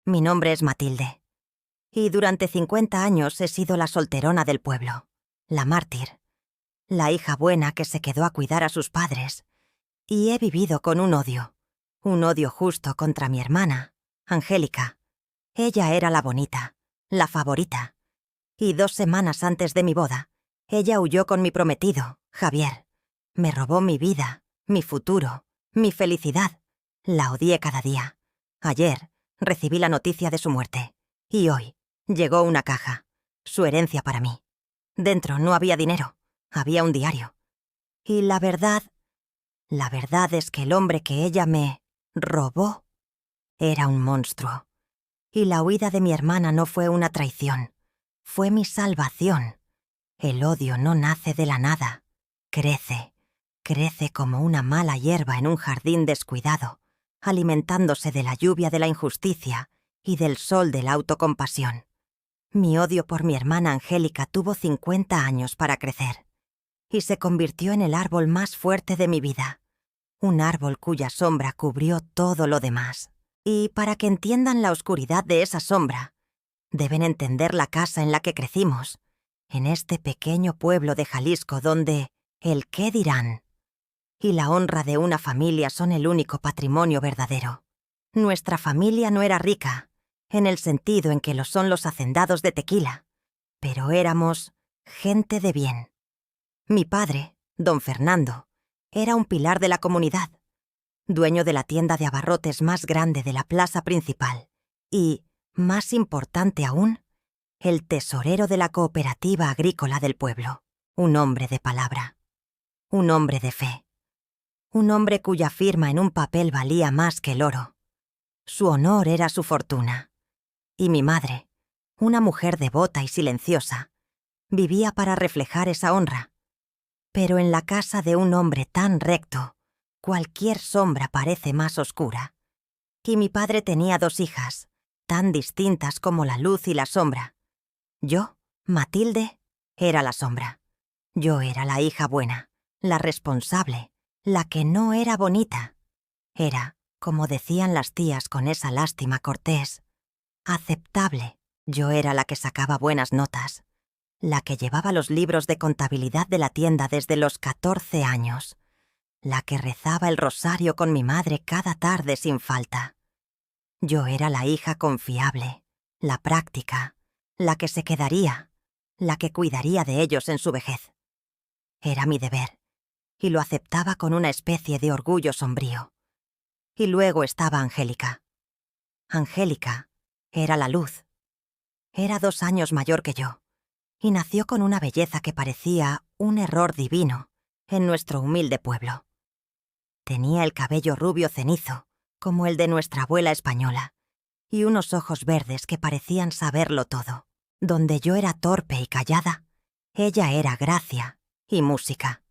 Mi nombre es Matilde. Y durante 50 años he sido la solterona del pueblo, la mártir, la hija buena que se quedó a cuidar a sus padres. Y he vivido con un odio justo contra mi hermana, Angélica. Ella era la bonita, la favorita. Y 2 semanas antes de mi boda, ella huyó con mi prometido, Javier. Me robó mi vida, mi futuro, mi felicidad. La odié cada día. Ayer recibí la noticia de su muerte. Y hoy llegó una caja, su herencia para mí. Dentro no había dinero, había un diario. Y la verdad es que el hombre que ella me robó era un monstruo. Y la huida de mi hermana no fue una traición, fue mi salvación. El odio no nace de la nada, crece como una mala hierba en un jardín descuidado, alimentándose de la lluvia de la injusticia y del sol de la autocompasión. Mi odio por mi hermana Angélica tuvo 50 años para crecer, y se convirtió en el árbol más fuerte de mi vida, un árbol cuya sombra cubrió todo lo demás. Y para que entiendan la oscuridad de esa sombra, deben entender la casa en la que crecimos, en este pequeño pueblo de Jalisco donde el qué dirán y la honra de una familia son el único patrimonio verdadero. Nuestra familia no era rica, en el sentido en que lo son los hacendados de Tequila, pero éramos gente de bien. Mi padre, don Fernando, era un pilar de la comunidad, dueño de la tienda de abarrotes más grande de la plaza principal y, más importante aún, el tesorero de la cooperativa agrícola del pueblo. Un hombre de palabra, un hombre de fe, un hombre cuya firma en un papel valía más que el oro. Su honor era su fortuna. Y mi madre, una mujer devota y silenciosa, vivía para reflejar esa honra. Pero en la casa de un hombre tan recto, cualquier sombra parece más oscura. Y mi padre tenía 2 hijas, tan distintas como la luz y la sombra. Yo, Matilde, era la sombra. Yo era la hija buena, la responsable, la que no era bonita. Era, como decían las tías con esa lástima cortés, aceptable. Yo era la que sacaba buenas notas, la que llevaba los libros de contabilidad de la tienda desde los 14 años, la que rezaba el rosario con mi madre cada tarde sin falta. Yo era la hija confiable, la práctica, la que se quedaría, la que cuidaría de ellos en su vejez. Era mi deber, y lo aceptaba con una especie de orgullo sombrío. Y luego estaba Angélica. Angélica era la luz. Era 2 años mayor que yo, y nació con una belleza que parecía un error divino en nuestro humilde pueblo. Tenía el cabello rubio cenizo, como el de nuestra abuela española, y unos ojos verdes que parecían saberlo todo. Donde yo era torpe y callada, ella era gracia y música.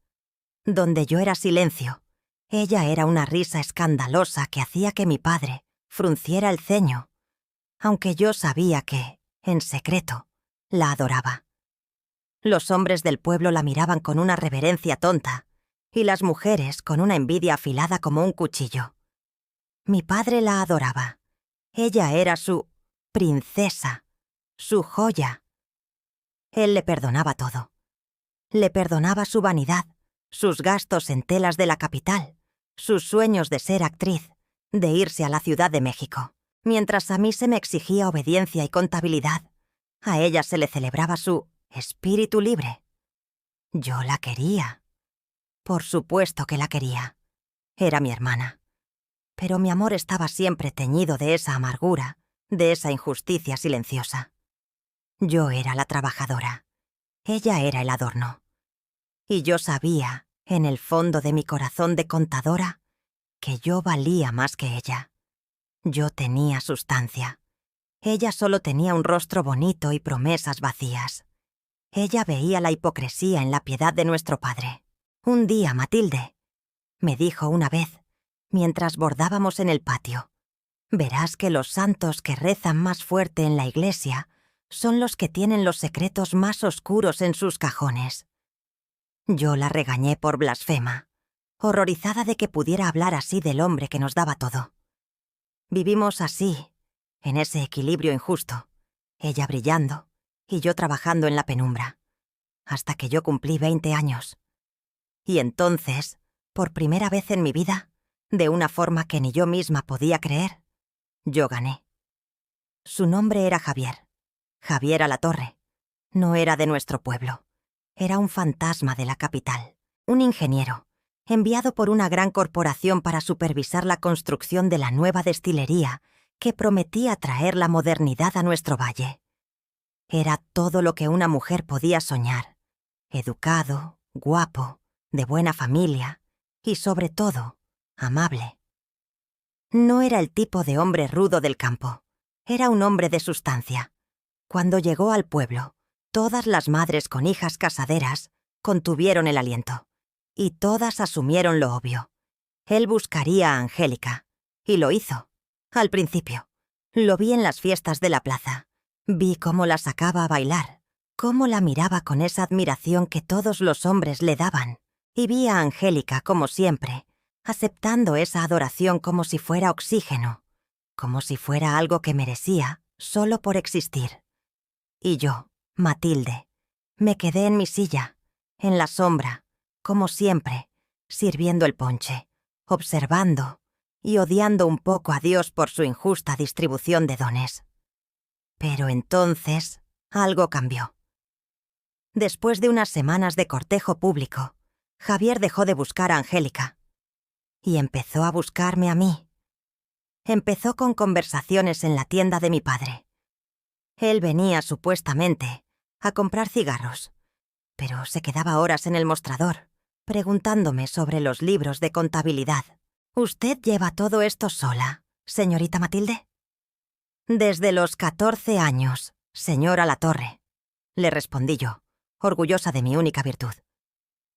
Donde yo era silencio, ella era una risa escandalosa que hacía que mi padre frunciera el ceño, aunque yo sabía que, en secreto, la adoraba. Los hombres del pueblo la miraban con una reverencia tonta, y las mujeres con una envidia afilada como un cuchillo. Mi padre la adoraba. Ella era su princesa, su joya. Él le perdonaba todo. Le perdonaba su vanidad, sus gastos en telas de la capital, sus sueños de ser actriz, de irse a la Ciudad de México. Mientras a mí se me exigía obediencia y contabilidad, a ella se le celebraba su espíritu libre. Yo la quería. Por supuesto que la quería. Era mi hermana. Pero mi amor estaba siempre teñido de esa amargura, de esa injusticia silenciosa. Yo era la trabajadora. Ella era el adorno. Y yo sabía, en el fondo de mi corazón de contadora, que yo valía más que ella. Yo tenía sustancia. Ella solo tenía un rostro bonito y promesas vacías. Ella veía la hipocresía en la piedad de nuestro padre. Un día, Matilde, me dijo una vez, mientras bordábamos en el patio, verás que los santos que rezan más fuerte en la iglesia son los que tienen los secretos más oscuros en sus cajones. Yo la regañé por blasfema, horrorizada de que pudiera hablar así del hombre que nos daba todo. Vivimos así, en ese equilibrio injusto, ella brillando y yo trabajando en la penumbra, hasta que yo cumplí 20 años. Y entonces, por primera vez en mi vida, de una forma que ni yo misma podía creer, yo gané. Su nombre era Javier. Javier Alatorre. No era de nuestro pueblo. Era un fantasma de la capital. Un ingeniero, enviado por una gran corporación para supervisar la construcción de la nueva destilería que prometía traer la modernidad a nuestro valle. Era todo lo que una mujer podía soñar. Educado, guapo, de buena familia y, sobre todo, amable. No era el tipo de hombre rudo del campo. Era un hombre de sustancia. Cuando llegó al pueblo, todas las madres con hijas casaderas contuvieron el aliento, y todas asumieron lo obvio. Él buscaría a Angélica, y lo hizo. Al principio, lo vi en las fiestas de la plaza. Vi cómo la sacaba a bailar, cómo la miraba con esa admiración que todos los hombres le daban, y vi a Angélica, como siempre, aceptando esa adoración como si fuera oxígeno, como si fuera algo que merecía solo por existir. Y yo, Matilde, me quedé en mi silla, en la sombra, como siempre, sirviendo el ponche, observando y odiando un poco a Dios por su injusta distribución de dones. Pero entonces algo cambió. Después de unas semanas de cortejo público, Javier dejó de buscar a Angélica y empezó a buscarme a mí. Empezó con conversaciones en la tienda de mi padre. Él venía, supuestamente, a comprar cigarros, pero se quedaba horas en el mostrador, preguntándome sobre los libros de contabilidad. ¿Usted lleva todo esto sola, señorita Matilde? Desde los 14 años, señora Alatorre, le respondí yo, orgullosa de mi única virtud.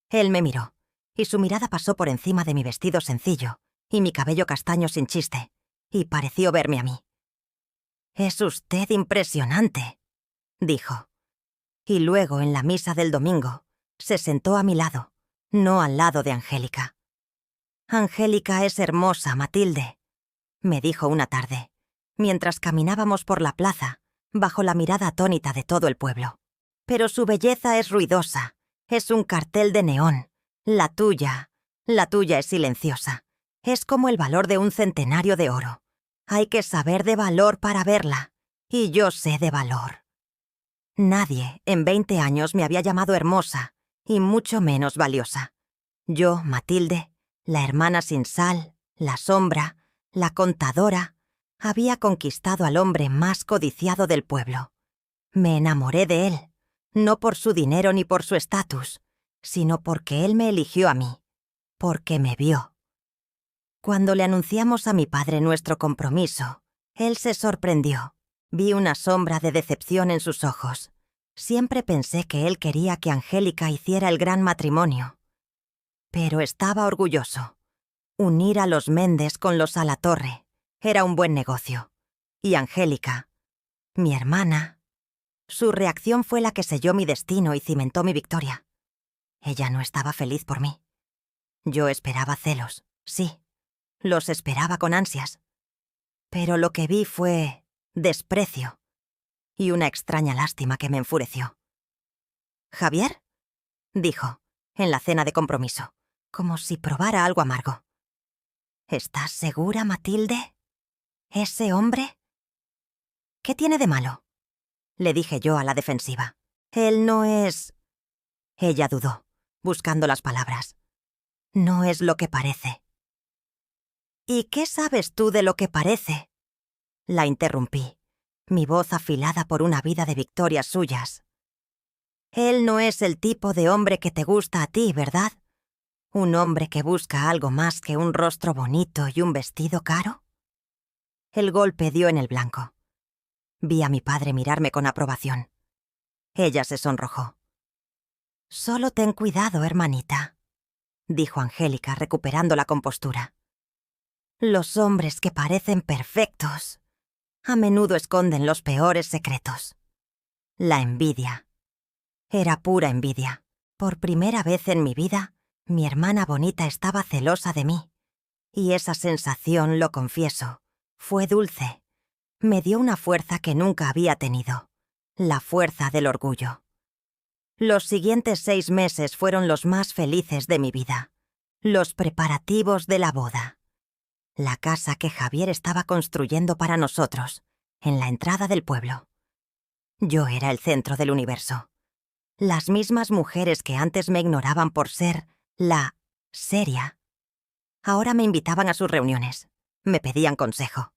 Él me miró, y su mirada pasó por encima de mi vestido sencillo y mi cabello castaño sin chiste, y pareció verme a mí. «Es usted impresionante», dijo. Y luego, en la misa del domingo, se sentó a mi lado, no al lado de Angélica. «Angélica es hermosa, Matilde», me dijo una tarde, mientras caminábamos por la plaza, bajo la mirada atónita de todo el pueblo. «Pero su belleza es ruidosa, es un cartel de neón. La tuya es silenciosa. Es como el valor de un centenario de oro. Hay que saber de valor para verla, y yo sé de valor». Nadie en 20 años me había llamado hermosa, y mucho menos valiosa. Yo, Matilde, la hermana sin sal, la sombra, la contadora, había conquistado al hombre más codiciado del pueblo. Me enamoré de él, no por su dinero ni por su estatus, sino porque él me eligió a mí, porque me vio. Cuando le anunciamos a mi padre nuestro compromiso, él se sorprendió. Vi una sombra de decepción en sus ojos. Siempre pensé que él quería que Angélica hiciera el gran matrimonio. Pero estaba orgulloso. Unir a los Méndez con los Alatorre era un buen negocio. Y Angélica, mi hermana, su reacción fue la que selló mi destino y cimentó mi victoria. Ella no estaba feliz por mí. Yo esperaba celos, sí. Los esperaba con ansias. Pero lo que vi fue desprecio y una extraña lástima que me enfureció. «¿Javier?», dijo, en la cena de compromiso, como si probara algo amargo. «¿Estás segura, Matilde? ¿Ese hombre? ¿Qué tiene de malo?», le dije yo a la defensiva. «Él no es...». Ella dudó, buscando las palabras. «No es lo que parece». «¿Y qué sabes tú de lo que parece?», la interrumpí, mi voz afilada por una vida de victorias suyas. «Él no es el tipo de hombre que te gusta a ti, ¿verdad? ¿Un hombre que busca algo más que un rostro bonito y un vestido caro?». El golpe dio en el blanco. Vi a mi padre mirarme con aprobación. Ella se sonrojó. «Solo ten cuidado, hermanita», dijo Angélica, recuperando la compostura. «Los hombres que parecen perfectos a menudo esconden los peores secretos. La envidia. Era pura envidia. Por primera vez en mi vida, mi hermana bonita estaba celosa de mí. Y esa sensación, lo confieso, fue dulce, Me dio una fuerza que nunca había tenido, la fuerza del orgullo. Los siguientes 6 meses fueron los más felices de mi vida. Los preparativos de la boda. La casa que Javier estaba construyendo para nosotros, en la entrada del pueblo. Yo era el centro del universo. Las mismas mujeres que antes me ignoraban por ser la seria, ahora me invitaban a sus reuniones, me pedían consejo.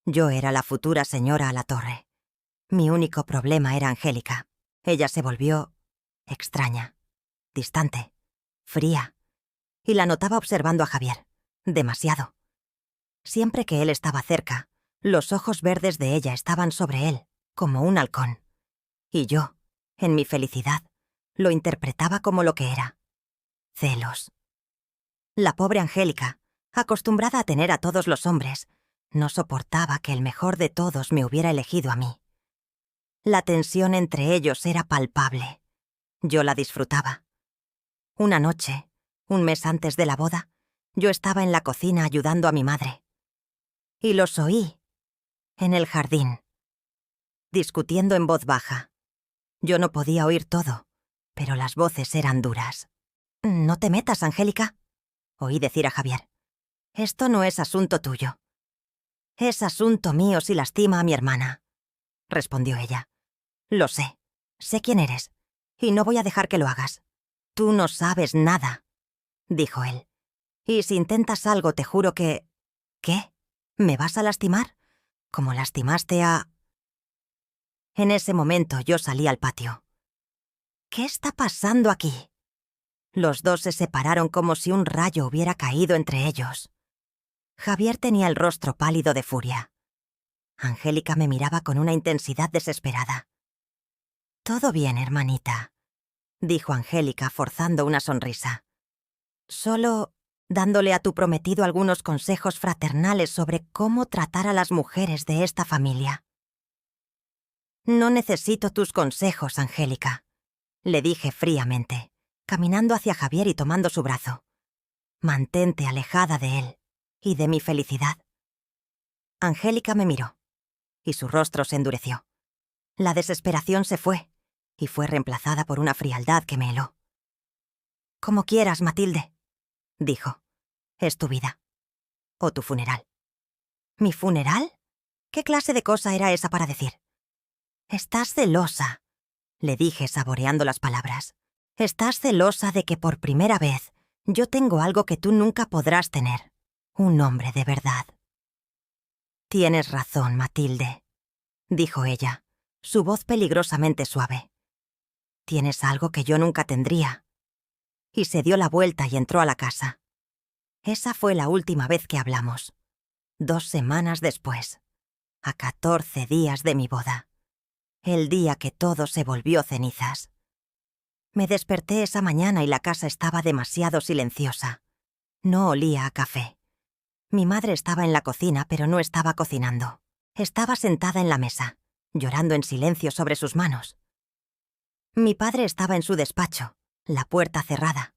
Yo era la futura señora Alatorre. Mi único problema era Angélica. Ella se volvió extraña, distante, fría, y la notaba observando a Javier, demasiado. Siempre que él estaba cerca, los ojos verdes de ella estaban sobre él, como un halcón. Y yo, en mi felicidad, lo interpretaba como lo que era: celos. La pobre Angélica, acostumbrada a tener a todos los hombres, no soportaba que el mejor de todos me hubiera elegido a mí. La tensión entre ellos era palpable. Yo la disfrutaba. Una noche, un mes antes de la boda, yo estaba en la cocina ayudando a mi madre. Y los oí, en el jardín, discutiendo en voz baja. Yo no podía oír todo, pero las voces eran duras. «No te metas, Angélica», oí decir a Javier. «Esto no es asunto tuyo». «Es asunto mío si lastima a mi hermana», respondió ella. «Lo sé. Sé quién eres. Y no voy a dejar que lo hagas. Tú no sabes nada», dijo él. «Y si intentas algo, te juro que...» «¿Qué? ¿Me vas a lastimar? ¿Como lastimaste a...?» En ese momento yo salí al patio. «¿Qué está pasando aquí?» Los dos se separaron como si un rayo hubiera caído entre ellos. Javier tenía el rostro pálido de furia. Angélica me miraba con una intensidad desesperada. «Todo bien, hermanita», dijo Angélica forzando una sonrisa. «Solo dándole a tu prometido algunos consejos fraternales sobre cómo tratar a las mujeres de esta familia». «No necesito tus consejos, Angélica», le dije fríamente, caminando hacia Javier y tomando su brazo. «Mantente alejada de él y de mi felicidad». Angélica me miró, y su rostro se endureció. La desesperación se fue, y fue reemplazada por una frialdad que me heló. «Como quieras, Matilde», dijo. «Es tu vida. O tu funeral». «¿Mi funeral? ¿Qué clase de cosa era esa para decir?» «Estás celosa», le dije saboreando las palabras. «Estás celosa de que por primera vez yo tengo algo que tú nunca podrás tener. Un hombre de verdad». «Tienes razón, Matilde», dijo ella, su voz peligrosamente suave. «Tienes algo que yo nunca tendría». Y se dio la vuelta y entró a la casa. Esa fue la última vez que hablamos. 2 semanas después, a 14 días de mi boda. El día que todo se volvió cenizas. Me desperté esa mañana y la casa estaba demasiado silenciosa. No olía a café. Mi madre estaba en la cocina, pero no estaba cocinando. Estaba sentada en la mesa, llorando en silencio sobre sus manos. Mi padre estaba en su despacho, la puerta cerrada.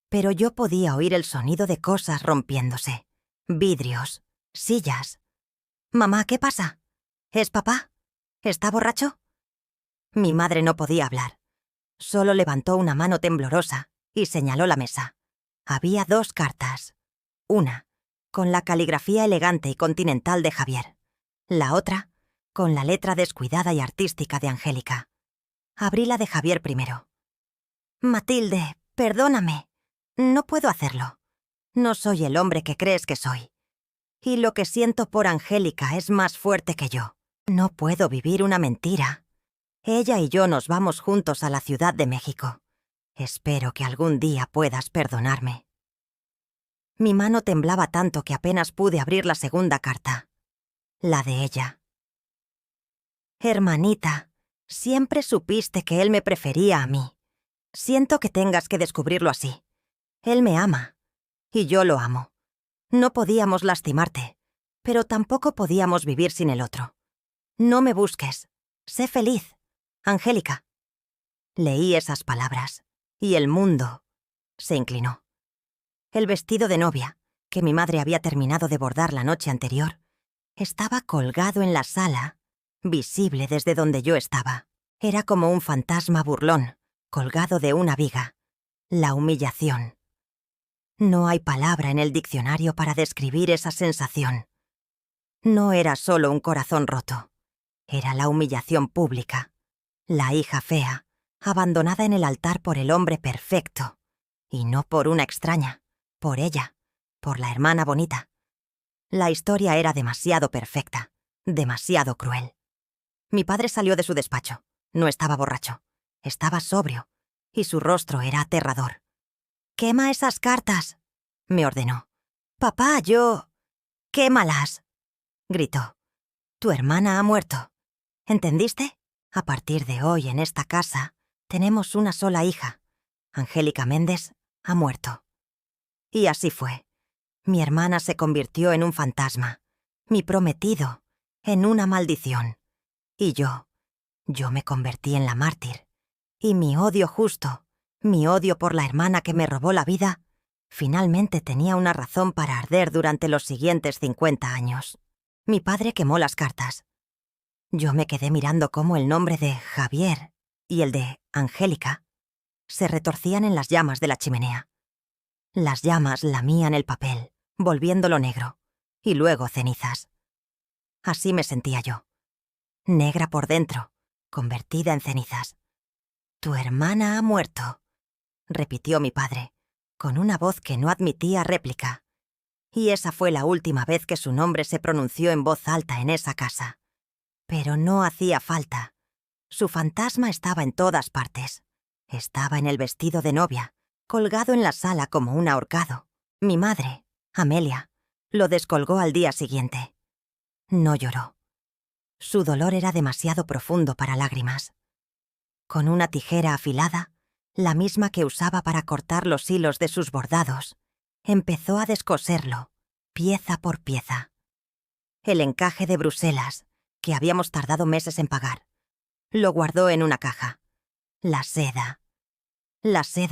Pero yo podía oír el sonido de cosas rompiéndose. Vidrios, sillas. «Mamá, ¿qué pasa? ¿Es papá? ¿Está borracho?» Mi madre no podía hablar. Solo levantó una mano temblorosa y señaló la mesa. Había 2 cartas. Una, con la caligrafía elegante y continental de Javier. La otra, con la letra descuidada y artística de Angélica. Abrí la de Javier primero. «Matilde, perdóname. No puedo hacerlo. No soy el hombre que crees que soy. Y lo que siento por Angélica es más fuerte que yo. No puedo vivir una mentira. Ella y yo nos vamos juntos a la Ciudad de México. Espero que algún día puedas perdonarme». Mi mano temblaba tanto que apenas pude abrir la segunda carta. La de ella. «Hermanita, siempre supiste que él me prefería a mí. Siento que tengas que descubrirlo así. Él me ama. Y yo lo amo. No podíamos lastimarte, pero tampoco podíamos vivir sin el otro. No me busques. Sé feliz. Angélica». Leí esas palabras, y el mundo se inclinó. El vestido de novia, que mi madre había terminado de bordar la noche anterior, Estaba colgado en la sala, visible desde donde yo estaba. Era como un fantasma burlón, colgado de una viga. La humillación. No hay palabra en el diccionario para describir esa sensación. No era solo un corazón roto. Era la humillación pública. La hija fea, abandonada en el altar por el hombre perfecto. Y no por una extraña, por ella, por la hermana bonita. La historia era demasiado perfecta, demasiado cruel. Mi padre salió de su despacho. No estaba borracho. Estaba sobrio. Y su rostro era aterrador. «¡Quema esas cartas!», me ordenó. «Papá, yo...». «¡Quémalas!», gritó. «Tu hermana ha muerto. ¿Entendiste? A partir de hoy en esta casa tenemos una sola hija. Angélica Méndez ha muerto». Y así fue. Mi hermana se convirtió en un fantasma. Mi prometido, en una maldición. Y yo me convertí en la mártir. Y mi odio justo, mi odio por la hermana que me robó la vida, finalmente tenía una razón para arder durante los siguientes 50 años. Mi padre quemó las cartas. Yo me quedé mirando cómo el nombre de Javier y el de Angélica se retorcían en las llamas de la chimenea. Las llamas lamían el papel, volviéndolo negro, y luego cenizas. Así me sentía yo. Negra por dentro, convertida en cenizas. «Tu hermana ha muerto», repitió mi padre, con una voz que no admitía réplica. Y esa fue la última vez que su nombre se pronunció en voz alta en esa casa. Pero no hacía falta. Su fantasma estaba en todas partes. Estaba en el vestido de novia, colgado en la sala como un ahorcado. Mi madre, Amelia, lo descolgó al día siguiente. No lloró. Su dolor era demasiado profundo para lágrimas. Con una tijera afilada, la misma que usaba para cortar los hilos de sus bordados, empezó a descoserlo, pieza por pieza. El encaje de Bruselas, que habíamos tardado meses en pagar, lo guardó en una caja. La seda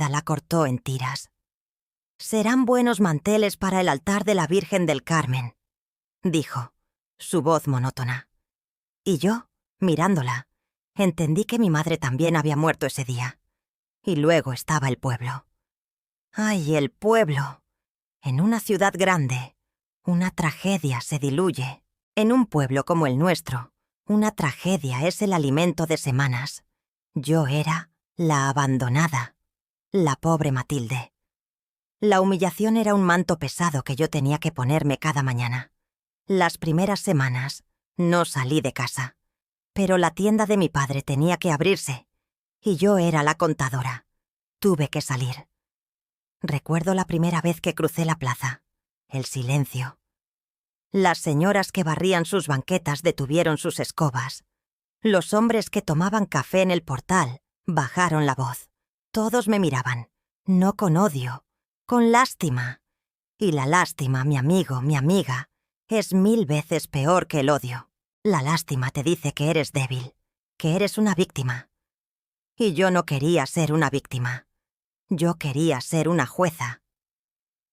la cortó en tiras. «Serán buenos manteles para el altar de la Virgen del Carmen», dijo, su voz monótona. Y yo, mirándola, entendí que mi madre también había muerto ese día. Y luego estaba el pueblo. ¡Ay, el pueblo! En una ciudad grande, una tragedia se diluye. En un pueblo como el nuestro, una tragedia es el alimento de semanas. Yo era la abandonada, la pobre Matilde. La humillación era un manto pesado que yo tenía que ponerme cada mañana. Las primeras semanas no salí de casa, pero la tienda de mi padre tenía que abrirse, y yo era la contadora. Tuve que salir. Recuerdo la primera vez que crucé la plaza, el silencio. Las señoras que barrían sus banquetas detuvieron sus escobas. Los hombres que tomaban café en el portal bajaron la voz. Todos me miraban, no con odio, con lástima. Y la lástima, mi amigo, mi amiga, es 1000 veces peor que el odio. La lástima te dice que eres débil, que eres una víctima. Y yo no quería ser una víctima. Yo quería ser una jueza.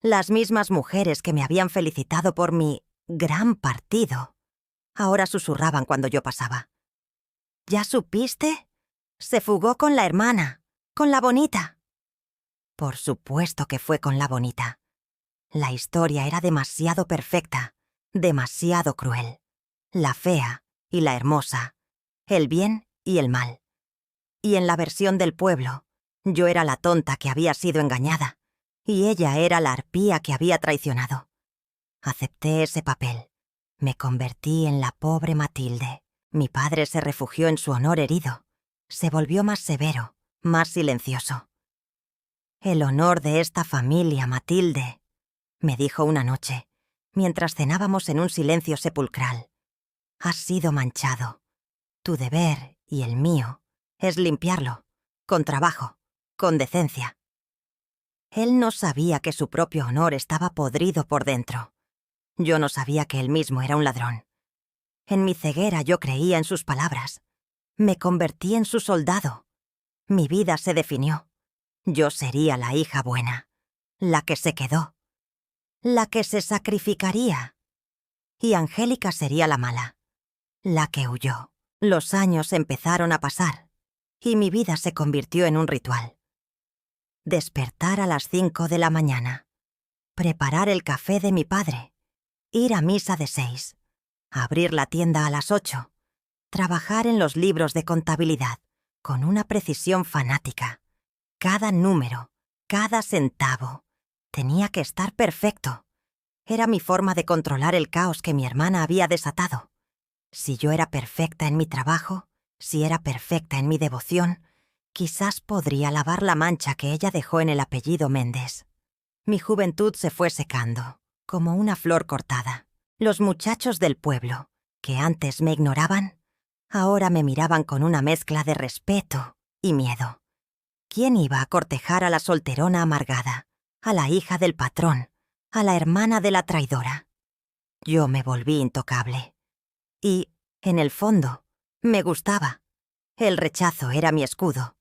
Las mismas mujeres que me habían felicitado por mi gran partido ahora susurraban cuando yo pasaba. «¿Ya supiste? Se fugó con la hermana, con la bonita». Por supuesto que fue con la bonita. La historia era demasiado perfecta, demasiado cruel. La fea y la hermosa, el bien y el mal. Y en la versión del pueblo, yo era la tonta que había sido engañada, y ella era la arpía que había traicionado. Acepté ese papel. Me convertí en la pobre Matilde. Mi padre se refugió en su honor herido. Se volvió más severo, más silencioso. «El honor de esta familia, Matilde», me dijo una noche, mientras cenábamos en un silencio sepulcral. «Has sido manchado. Tu deber y el mío es limpiarlo, con trabajo, con decencia». Él no sabía que su propio honor estaba podrido por dentro. Yo no sabía que él mismo era un ladrón. En mi ceguera yo creía en sus palabras. Me convertí en su soldado. Mi vida se definió. Yo sería la hija buena, la que se quedó, la que se sacrificaría. y Angélica sería la mala, la que huyó. Los años empezaron a pasar y mi vida se convirtió en un ritual. Despertar a las 5 de la mañana, preparar el café de mi padre, ir a misa de 6, abrir la tienda a las 8, trabajar en los libros de contabilidad con una precisión fanática. Cada número, cada centavo, tenía que estar perfecto. Era mi forma de controlar el caos que mi hermana había desatado. Si yo era perfecta en mi trabajo, si era perfecta en mi devoción, quizás podría lavar la mancha que ella dejó en el apellido Méndez. Mi juventud se fue secando, como una flor cortada. Los muchachos del pueblo, que antes me ignoraban, ahora me miraban con una mezcla de respeto y miedo. ¿Quién iba a cortejar a la solterona amargada, a la hija del patrón, a la hermana de la traidora? Yo me volví intocable. Y, en el fondo, me gustaba. El rechazo era mi escudo.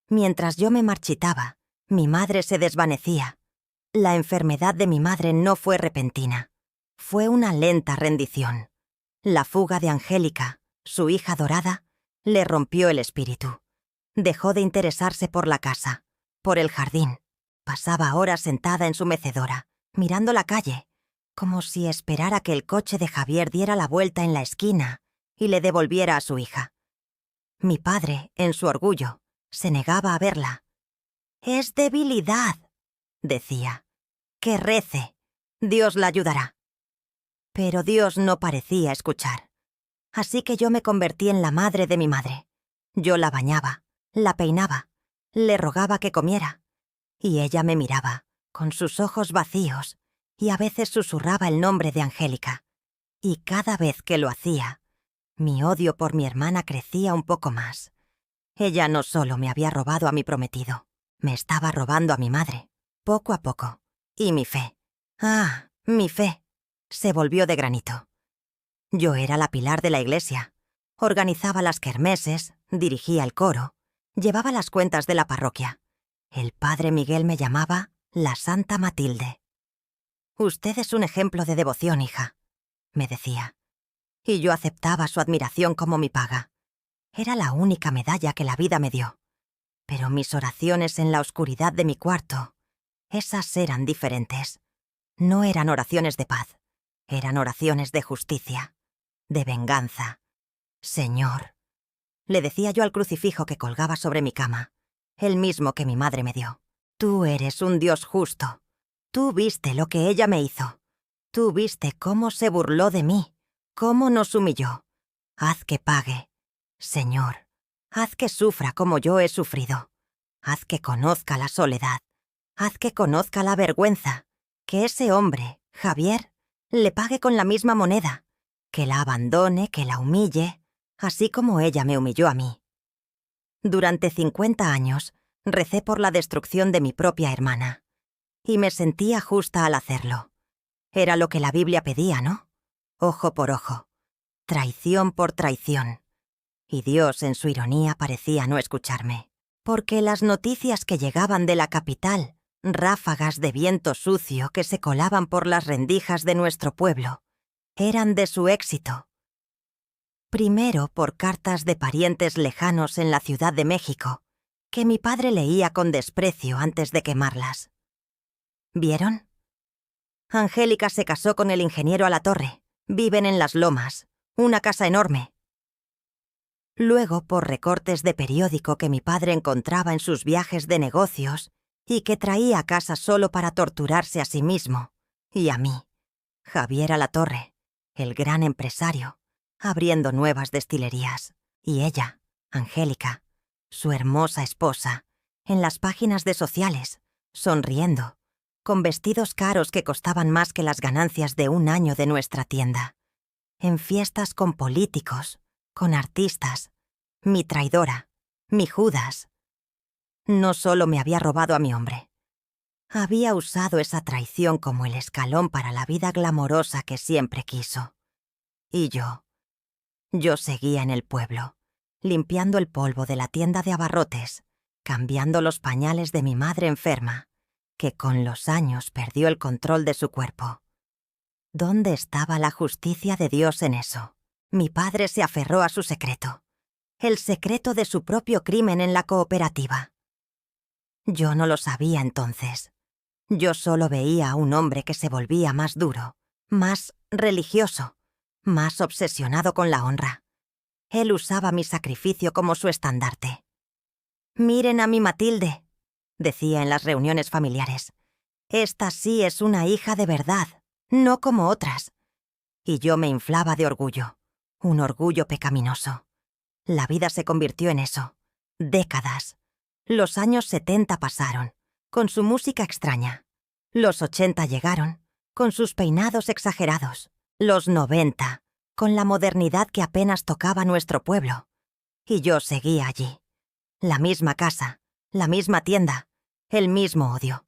Mientras yo me marchitaba, mi madre se desvanecía. La enfermedad de mi madre no fue repentina. Fue una lenta rendición. La fuga de Angélica, su hija dorada, le rompió el espíritu. Dejó de interesarse por la casa, por el jardín. Pasaba horas sentada en su mecedora, mirando la calle, como si esperara que el coche de Javier diera la vuelta en la esquina y le devolviera a su hija. Mi padre, en su orgullo, se negaba a verla. «Es debilidad», decía. «Que rece. Dios la ayudará». Pero Dios no parecía escuchar. Así que yo me convertí en la madre de mi madre. Yo la bañaba, la peinaba, le rogaba que comiera. Y ella me miraba, con sus ojos vacíos, y a veces susurraba el nombre de Angélica. Y cada vez que lo hacía, mi odio por mi hermana crecía un poco más. Ella no solo me había robado a mi prometido, me estaba robando a mi madre, poco a poco. Y mi fe. Mi fe. Se volvió de granito. Yo era la pilar de la iglesia. Organizaba las kermeses, dirigía el coro, llevaba las cuentas de la parroquia. El padre Miguel me llamaba la Santa Matilde. «Usted es un ejemplo de devoción, hija», me decía. Y yo aceptaba su admiración como mi paga. Era la única medalla que la vida me dio. Pero mis oraciones en la oscuridad de mi cuarto, esas eran diferentes. No eran oraciones de paz, eran oraciones de justicia, de venganza. «Señor», le decía yo al crucifijo que colgaba sobre mi cama, el mismo que mi madre me dio, «tú eres un Dios justo. Tú viste lo que ella me hizo. Tú viste cómo se burló de mí, cómo nos humilló. Haz que pague. Señor, haz que sufra como yo he sufrido. Haz que conozca la soledad. Haz que conozca la vergüenza. Que ese hombre, Javier, le pague con la misma moneda. Que la abandone, que la humille, así como ella me humilló a mí». Durante 50 años, recé por la destrucción de mi propia hermana. Y me sentía justa al hacerlo. Era lo que la Biblia pedía, ¿no? Ojo por ojo. Traición por traición. Y Dios, en su ironía, parecía no escucharme. Porque las noticias que llegaban de la capital, ráfagas de viento sucio que se colaban por las rendijas de nuestro pueblo, eran de su éxito. Primero por cartas de parientes lejanos en la Ciudad de México, que mi padre leía con desprecio antes de quemarlas. ¿Vieron? Angélica se casó con el ingeniero Alatorre. Viven en Las Lomas, una casa enorme. Luego por recortes de periódico que mi padre encontraba en sus viajes de negocios y que traía a casa solo para torturarse a sí mismo y a mí. Javier Alatorre, el gran empresario, abriendo nuevas destilerías. Y ella, Angélica, su hermosa esposa, en las páginas de sociales, sonriendo, con vestidos caros que costaban más que las ganancias de un año de nuestra tienda. En fiestas con políticos, con artistas. Mi traidora, mi Judas. No solo me había robado a mi hombre. Había usado esa traición como el escalón para la vida glamorosa que siempre quiso. Y yo seguía en el pueblo, limpiando el polvo de la tienda de abarrotes, cambiando los pañales de mi madre enferma, que con los años perdió el control de su cuerpo. ¿Dónde estaba la justicia de Dios en eso? Mi padre se aferró a su secreto. El secreto de su propio crimen en la cooperativa. Yo no lo sabía entonces. Yo solo veía a un hombre que se volvía más duro, más religioso, más obsesionado con la honra. Él usaba mi sacrificio como su estandarte. «Miren a mi Matilde», decía en las reuniones familiares. «Esta sí es una hija de verdad, no como otras». Y yo me inflaba de orgullo, un orgullo pecaminoso. La vida se convirtió en eso. Décadas. Los años 70 pasaron, con su música extraña. Los 80 llegaron, con sus peinados exagerados. Los 90, con la modernidad que apenas tocaba nuestro pueblo. Y yo seguía allí. La misma casa, la misma tienda, el mismo odio.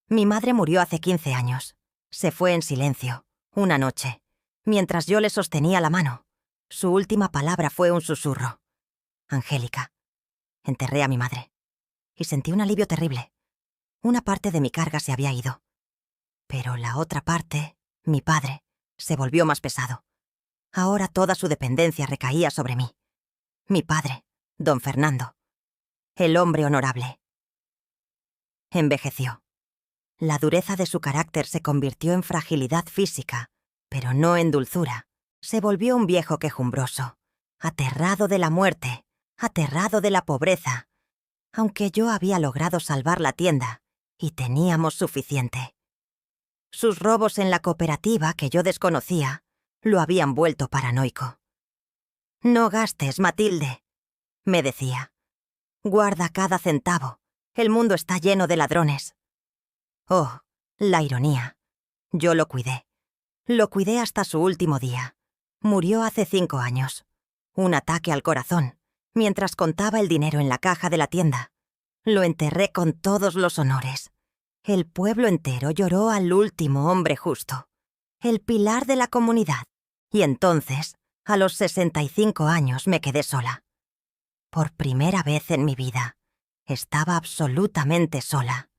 Mi madre murió hace 15 años. Se fue en silencio, una noche, mientras yo le sostenía la mano. Su última palabra fue un susurro. «Angélica». Enterré a mi madre. Y sentí un alivio terrible. Una parte de mi carga se había ido. Pero la otra parte, mi padre, se volvió más pesado. Ahora toda su dependencia recaía sobre mí. Mi padre, don Fernando. El hombre honorable. Envejeció. La dureza de su carácter se convirtió en fragilidad física, pero no en dulzura. Se volvió un viejo quejumbroso, aterrado de la muerte, aterrado de la pobreza, aunque yo había logrado salvar la tienda y teníamos suficiente. Sus robos en la cooperativa, que yo desconocía, lo habían vuelto paranoico. «No gastes, Matilde», me decía. «Guarda cada centavo. El mundo está lleno de ladrones». Oh, la ironía. Yo lo cuidé. Lo cuidé hasta su último día. Murió hace 5 años. Un ataque al corazón, mientras contaba el dinero en la caja de la tienda. Lo enterré con todos los honores. El pueblo entero lloró al último hombre justo, el pilar de la comunidad. Y entonces, a los 65 años, me quedé sola. Por primera vez en mi vida, estaba absolutamente sola.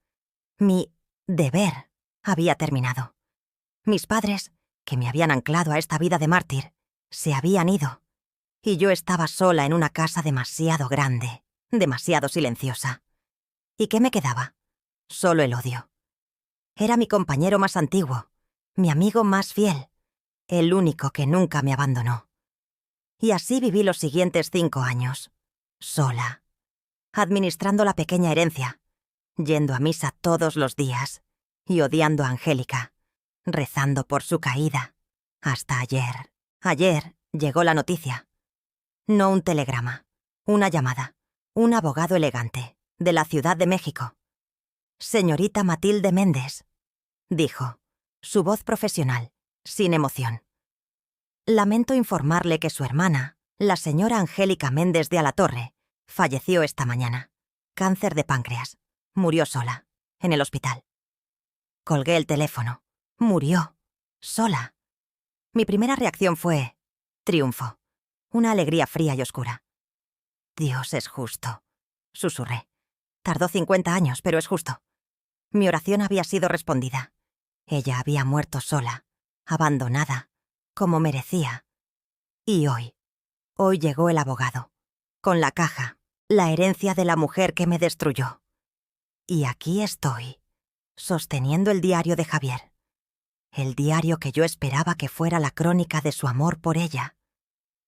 Mi deber había terminado. Mis padres, que me habían anclado a esta vida de mártir, se habían ido. Y yo estaba sola en una casa demasiado grande, demasiado silenciosa. ¿Y qué me quedaba? Solo el odio. Era mi compañero más antiguo, mi amigo más fiel, el único que nunca me abandonó. Y así viví los siguientes 5 años, sola, administrando la pequeña herencia, yendo a misa todos los días y odiando a Angélica, rezando por su caída, hasta ayer. Ayer llegó la noticia. No un telegrama, una llamada, un abogado elegante, de la Ciudad de México. «Señorita Matilde Méndez», dijo, su voz profesional, sin emoción. «Lamento informarle que su hermana, la señora Angélica Méndez de Alatorre, falleció esta mañana. Cáncer de páncreas. Murió sola, en el hospital». Colgué el teléfono. Murió. Sola. Mi primera reacción fue triunfo. Una alegría fría y oscura. «Dios es justo», susurré. Tardó 50 años, pero es justo. Mi oración había sido respondida. Ella había muerto sola, abandonada, como merecía. Y hoy llegó el abogado, con la caja, la herencia de la mujer que me destruyó. Y aquí estoy, sosteniendo el diario de Javier. El diario que yo esperaba que fuera la crónica de su amor por ella.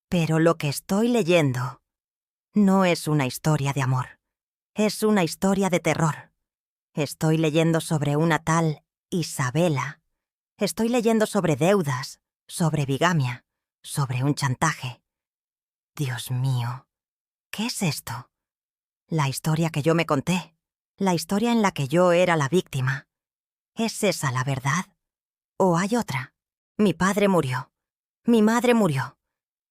Pero lo que estoy leyendo no es una historia de amor. Es una historia de terror. Estoy leyendo sobre una tal Isabela. Estoy leyendo sobre deudas, sobre bigamia, sobre un chantaje. Dios mío, ¿qué es esto? La historia que yo me conté, la historia en la que yo era la víctima. ¿Es esa la verdad? ¿O hay otra? Mi padre murió. Mi madre murió.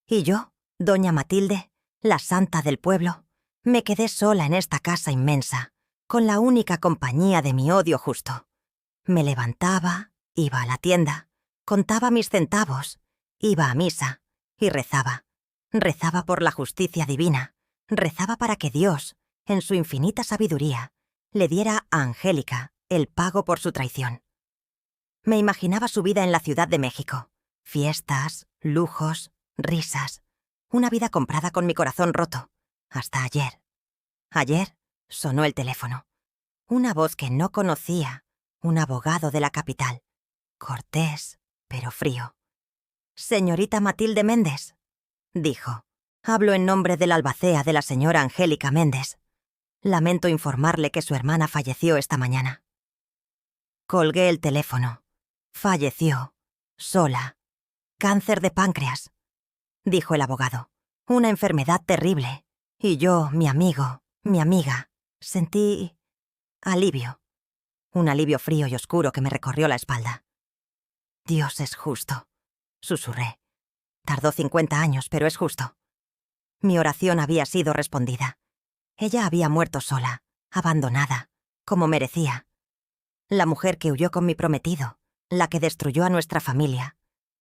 Y yo, doña Matilde, la santa del pueblo, me quedé sola en esta casa inmensa, con la única compañía de mi odio justo. Me levantaba, iba a la tienda, contaba mis centavos, iba a misa y rezaba. Rezaba por la justicia divina, rezaba para que Dios, en su infinita sabiduría, le diera a Angélica el pago por su traición. Me imaginaba su vida en la Ciudad de México. Fiestas, lujos, risas. Una vida comprada con mi corazón roto. Hasta ayer. Ayer sonó el teléfono. Una voz que no conocía. Un abogado de la capital. Cortés, pero frío. «Señorita Matilde Méndez», dijo. «Hablo en nombre del albacea de la señora Angélica Méndez. Lamento informarle que su hermana falleció esta mañana». Colgué el teléfono. Falleció. Sola. Cáncer de páncreas, dijo el abogado. Una enfermedad terrible. Y yo, mi amigo, mi amiga, sentí alivio. Un alivio frío y oscuro que me recorrió la espalda. «Dios es justo», susurré. Tardó 50 años, pero es justo. Mi oración había sido respondida. Ella había muerto sola, abandonada, como merecía. La mujer que huyó con mi prometido, la que destruyó a nuestra familia,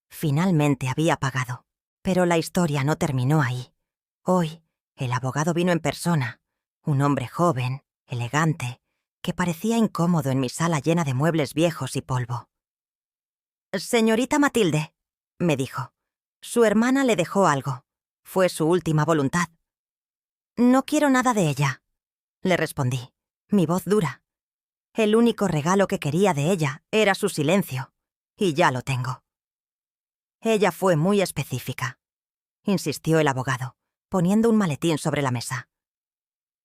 finalmente había pagado. Pero la historia no terminó ahí. Hoy, el abogado vino en persona, un hombre joven, elegante, que parecía incómodo en mi sala llena de muebles viejos y polvo. «Señorita Matilde», me dijo, «su hermana le dejó algo. Fue su última voluntad». «No quiero nada de ella», le respondí, mi voz dura. El único regalo que quería de ella era su silencio, y ya lo tengo. Ella fue muy específica, insistió el abogado, poniendo un maletín sobre la mesa.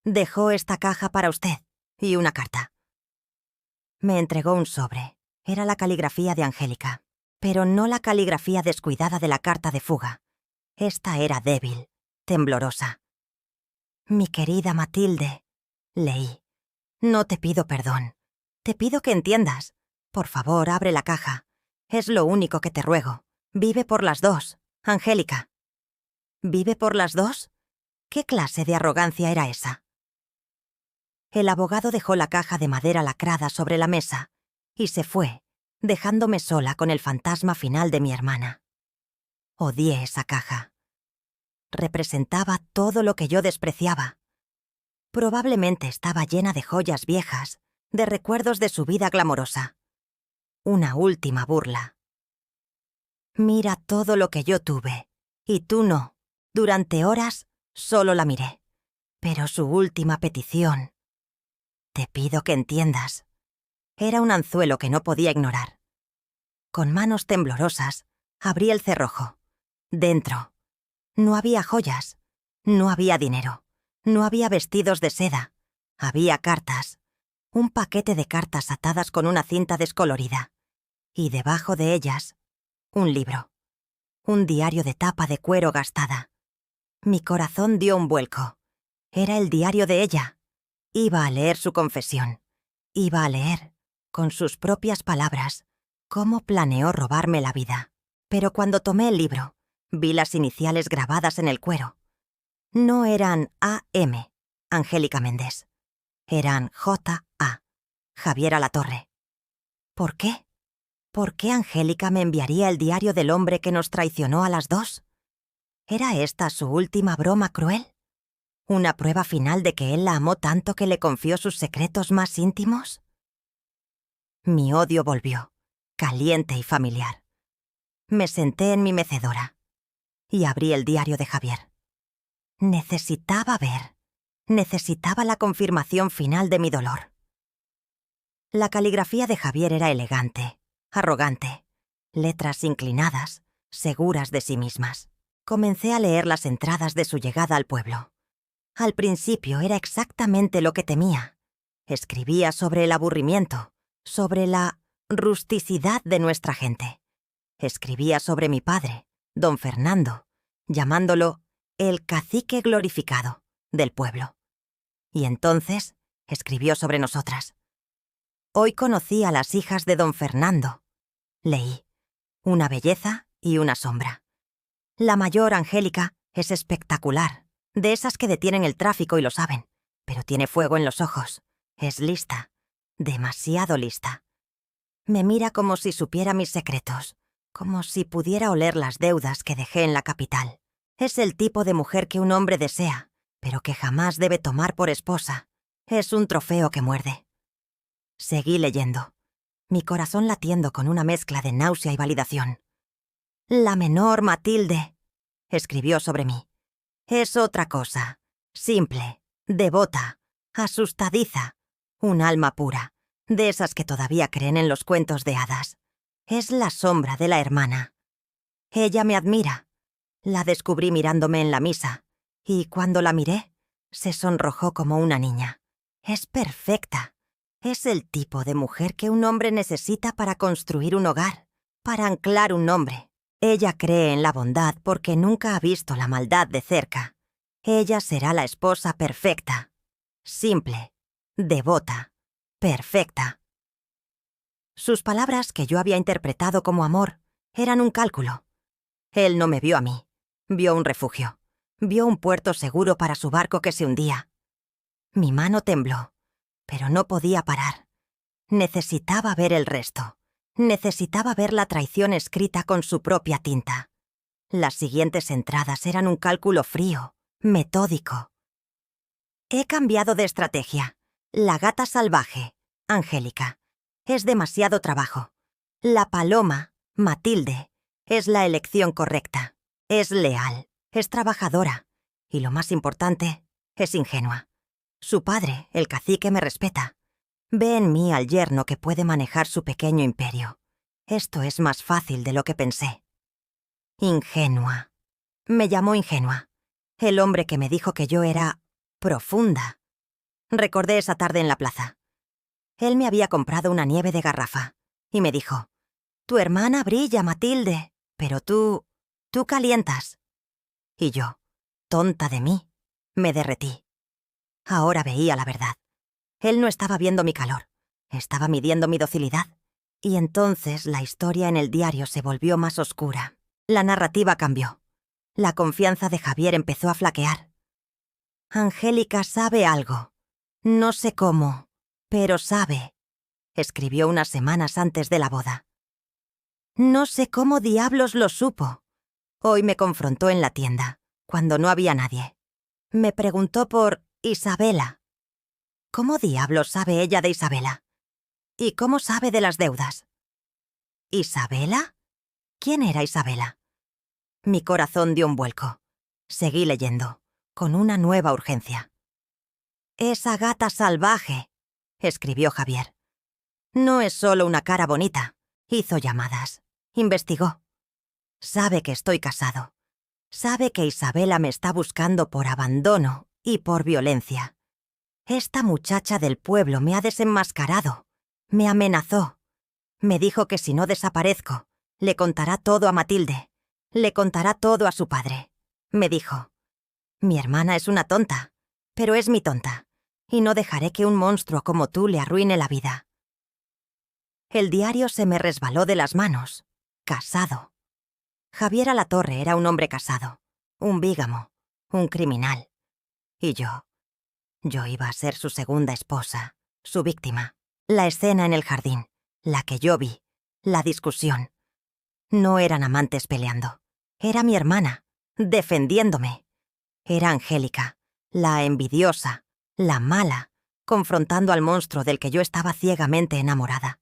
«Dejó esta caja para usted y una carta». Me entregó un sobre. Era la caligrafía de Angélica, pero no la caligrafía descuidada de la carta de fuga. Esta era débil, temblorosa. «Mi querida Matilde», leí, «no te pido perdón. Te pido que entiendas. Por favor, abre la caja. Es lo único que te ruego. Vive por las dos, Angélica». ¿Vive por las dos? ¿Qué clase de arrogancia era esa? El abogado dejó la caja de madera lacrada sobre la mesa y se fue, dejándome sola con el fantasma final de mi hermana. Odié esa caja. Representaba todo lo que yo despreciaba. Probablemente estaba llena de joyas viejas, de recuerdos de su vida glamorosa. Una última burla. «Mira todo lo que yo tuve, y tú no». Durante horas solo la miré. Pero su última petición... «Te pido que entiendas». Era un anzuelo que no podía ignorar. Con manos temblorosas, abrí el cerrojo. Dentro. No había joyas. No había dinero. No había vestidos de seda. Había cartas. Un paquete de cartas atadas con una cinta descolorida. Y debajo de ellas, un libro. Un diario de tapa de cuero gastada. Mi corazón dio un vuelco. Era el diario de ella. Iba a leer su confesión. Iba a leer, con sus propias palabras, cómo planeó robarme la vida. Pero cuando tomé el libro, vi las iniciales grabadas en el cuero. No eran A.M., Angélica Méndez. Eran J.A., Javier Alatorre. ¿Por qué? ¿Por qué Angélica me enviaría el diario del hombre que nos traicionó a las dos? ¿Era esta su última broma cruel? ¿Una prueba final de que él la amó tanto que le confió sus secretos más íntimos? Mi odio volvió, caliente y familiar. Me senté en mi mecedora y abrí el diario de Javier. Necesitaba la confirmación final de mi dolor. La caligrafía de Javier era elegante, arrogante, letras inclinadas, seguras de sí mismas. Comencé a leer las entradas de su llegada al pueblo. Al principio era exactamente lo que temía. Escribía sobre el aburrimiento, sobre la rusticidad de nuestra gente. Escribía sobre mi padre, don Fernando, llamándolo el cacique glorificado del pueblo. Y entonces escribió sobre nosotras. Hoy conocí a las hijas de don Fernando. Leí. Una belleza y una sombra. La mayor, Angélica, es espectacular, de esas que detienen el tráfico y lo saben, pero tiene fuego en los ojos. Es lista, demasiado lista. Me mira como si supiera mis secretos, como si pudiera oler las deudas que dejé en la capital. Es el tipo de mujer que un hombre desea, pero que jamás debe tomar por esposa. Es un trofeo que muerde. Seguí leyendo. mi corazón latiendo con una mezcla de náusea y validación. «La menor, Matilde», escribió sobre mí. «Es otra cosa. Simple, devota, asustadiza, un alma pura, de esas que todavía creen en los cuentos de hadas. Es la sombra de la hermana. Ella me admira. La descubrí mirándome en la misa, y cuando la miré, se sonrojó como una niña. Es perfecta. Es el tipo de mujer que un hombre necesita para construir un hogar, para anclar un nombre. Ella cree en la bondad porque nunca ha visto la maldad de cerca. Ella será la esposa perfecta. Simple, devota, perfecta». Sus palabras, que yo había interpretado como amor, eran un cálculo. Él no me vio a mí. Vio un refugio. Vio un puerto seguro para su barco que se hundía. Mi mano tembló, pero no podía parar. Necesitaba ver el resto. Necesitaba ver la traición escrita con su propia tinta. Las siguientes entradas eran un cálculo frío, metódico. «He cambiado de estrategia. La gata salvaje, Angélica. Es demasiado trabajo. La paloma, Matilde, es la elección correcta. Es leal, es trabajadora y, lo más importante, es ingenua. Su padre, el cacique, me respeta. Ve en mí al yerno que puede manejar su pequeño imperio. Esto es más fácil de lo que pensé». Ingenua. Me llamó ingenua. El hombre que me dijo que yo era profunda. Recordé esa tarde en la plaza. Él me había comprado una nieve de garrafa y me dijo: «Tu hermana brilla, Matilde, pero tú calientas». Y yo, tonta de mí, me derretí. Ahora veía la verdad. Él no estaba viendo mi calor, estaba midiendo mi docilidad. Y entonces la historia en el diario se volvió más oscura. La narrativa cambió. La confianza de Javier empezó a flaquear. «Angélica sabe algo. No sé cómo, pero sabe», escribió unas semanas antes de la boda. «No sé cómo diablos lo supo. Hoy me confrontó en la tienda, cuando no había nadie. Me preguntó por Isabela. ¿Cómo diablos sabe ella de Isabela? ¿Y cómo sabe de las deudas? ¿Isabela? ¿Quién era Isabela?» Mi corazón dio un vuelco. Seguí leyendo, con una nueva urgencia. «Esa gata salvaje», escribió Javier. «No es solo una cara bonita. Hizo llamadas. Investigó. Sabe que estoy casado. Sabe que Isabela me está buscando por abandono y por violencia. Esta muchacha del pueblo me ha desenmascarado. Me amenazó. Me dijo que si no desaparezco, le contará todo a Matilde. Le contará todo a su padre. Me dijo: «Mi hermana es una tonta, pero es mi tonta, y no dejaré que un monstruo como tú le arruine la vida». El diario se me resbaló de las manos. Casado. Javier Alatorre era un hombre casado, un bígamo, un criminal. Y yo iba a ser su segunda esposa, su víctima. La escena en el jardín, la que yo vi, la discusión. No eran amantes peleando. Era mi hermana, defendiéndome. Era Angélica, la envidiosa, la mala, confrontando al monstruo del que yo estaba ciegamente enamorada.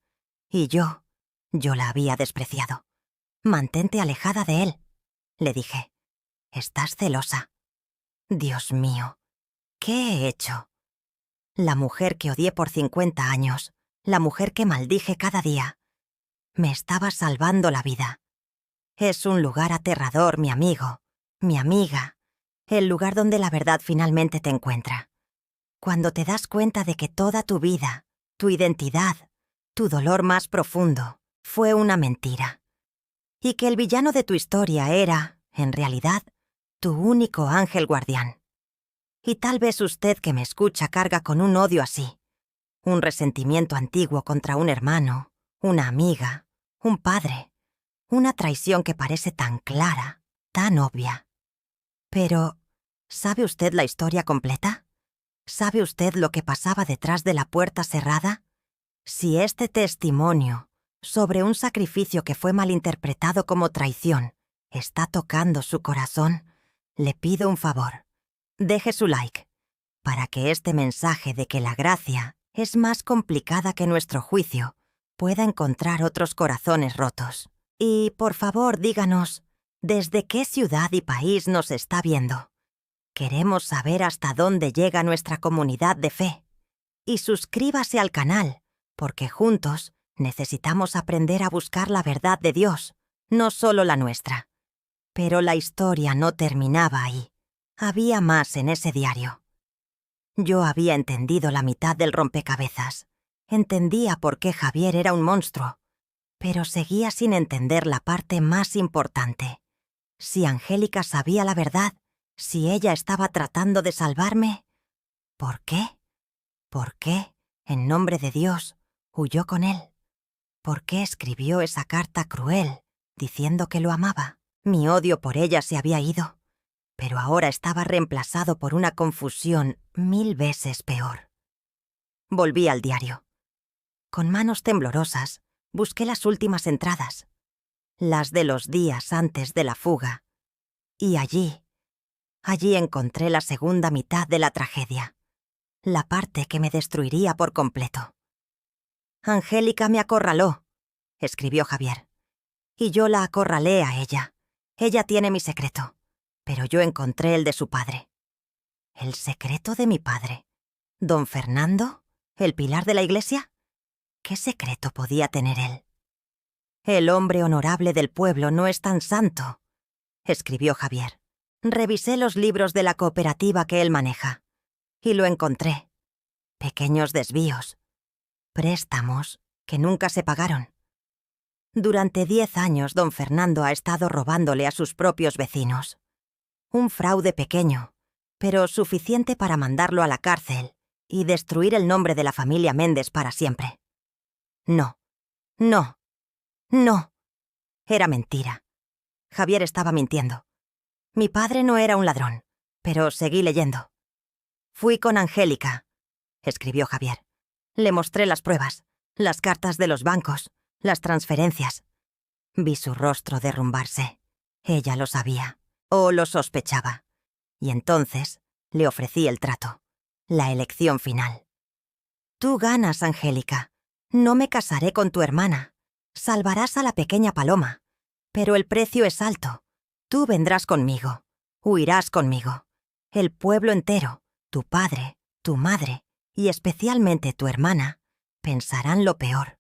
Y yo la había despreciado. «Mantente alejada de él», le dije. «Estás celosa». Dios mío, ¿qué he hecho? La mujer que odié por 50 años, la mujer que maldije cada día, me estaba salvando la vida. Es un lugar aterrador, mi amigo, mi amiga, el lugar donde la verdad finalmente te encuentra. Cuando te das cuenta de que toda tu vida, tu identidad, tu dolor más profundo, fue una mentira. Y que el villano de tu historia era, en realidad, tu único ángel guardián. Y tal vez usted que me escucha carga con un odio así, un resentimiento antiguo contra un hermano, una amiga, un padre, una traición que parece tan clara, tan obvia. Pero, ¿sabe usted la historia completa? ¿Sabe usted lo que pasaba detrás de la puerta cerrada? Si este testimonio sobre un sacrificio que fue malinterpretado como traición está tocando su corazón, le pido un favor. Deje su like, para que este mensaje de que la gracia es más complicada que nuestro juicio pueda encontrar otros corazones rotos. Y, por favor, díganos, ¿desde qué ciudad y país nos está viendo? Queremos saber hasta dónde llega nuestra comunidad de fe. Y suscríbase al canal, porque juntos necesitamos aprender a buscar la verdad de Dios, no solo la nuestra. Pero la historia no terminaba ahí. Había más en ese diario. Yo había entendido la mitad del rompecabezas. Entendía por qué Javier era un monstruo, pero seguía sin entender la parte más importante. Si Angélica sabía la verdad, si ella estaba tratando de salvarme, ¿por qué? ¿Por qué, en nombre de Dios, huyó con él? ¿Por qué escribió esa carta cruel, diciendo que lo amaba? Mi odio por ella se había ido, pero ahora estaba reemplazado por una confusión 1000 veces peor. Volví al diario. Con manos temblorosas, busqué las últimas entradas, las de los días antes de la fuga, y allí encontré la segunda mitad de la tragedia, la parte que me destruiría por completo. Angélica me acorraló, escribió Javier, y yo la acorralé a ella. Ella tiene mi secreto, pero yo encontré el de su padre. ¿El secreto de mi padre? ¿Don Fernando? ¿El pilar de la iglesia? ¿Qué secreto podía tener él? El hombre honorable del pueblo no es tan santo, escribió Javier. Revisé los libros de la cooperativa que él maneja, y lo encontré. Pequeños desvíos, préstamos que nunca se pagaron. Durante 10 años don Fernando ha estado robándole a sus propios vecinos. Un fraude pequeño, pero suficiente para mandarlo a la cárcel y destruir el nombre de la familia Méndez para siempre. No, no, no. Era mentira. Javier estaba mintiendo. Mi padre no era un ladrón, pero seguí leyendo. Fui con Angélica, escribió Javier. Le mostré las pruebas, las cartas de los bancos, las transferencias. Vi su rostro derrumbarse. Ella lo sabía, o lo sospechaba. Y entonces le ofrecí el trato, la elección final. Tú ganas, Angélica. No me casaré con tu hermana. Salvarás a la pequeña Paloma. Pero el precio es alto. Tú vendrás conmigo. Huirás conmigo. El pueblo entero, tu padre, tu madre y especialmente tu hermana, pensarán lo peor.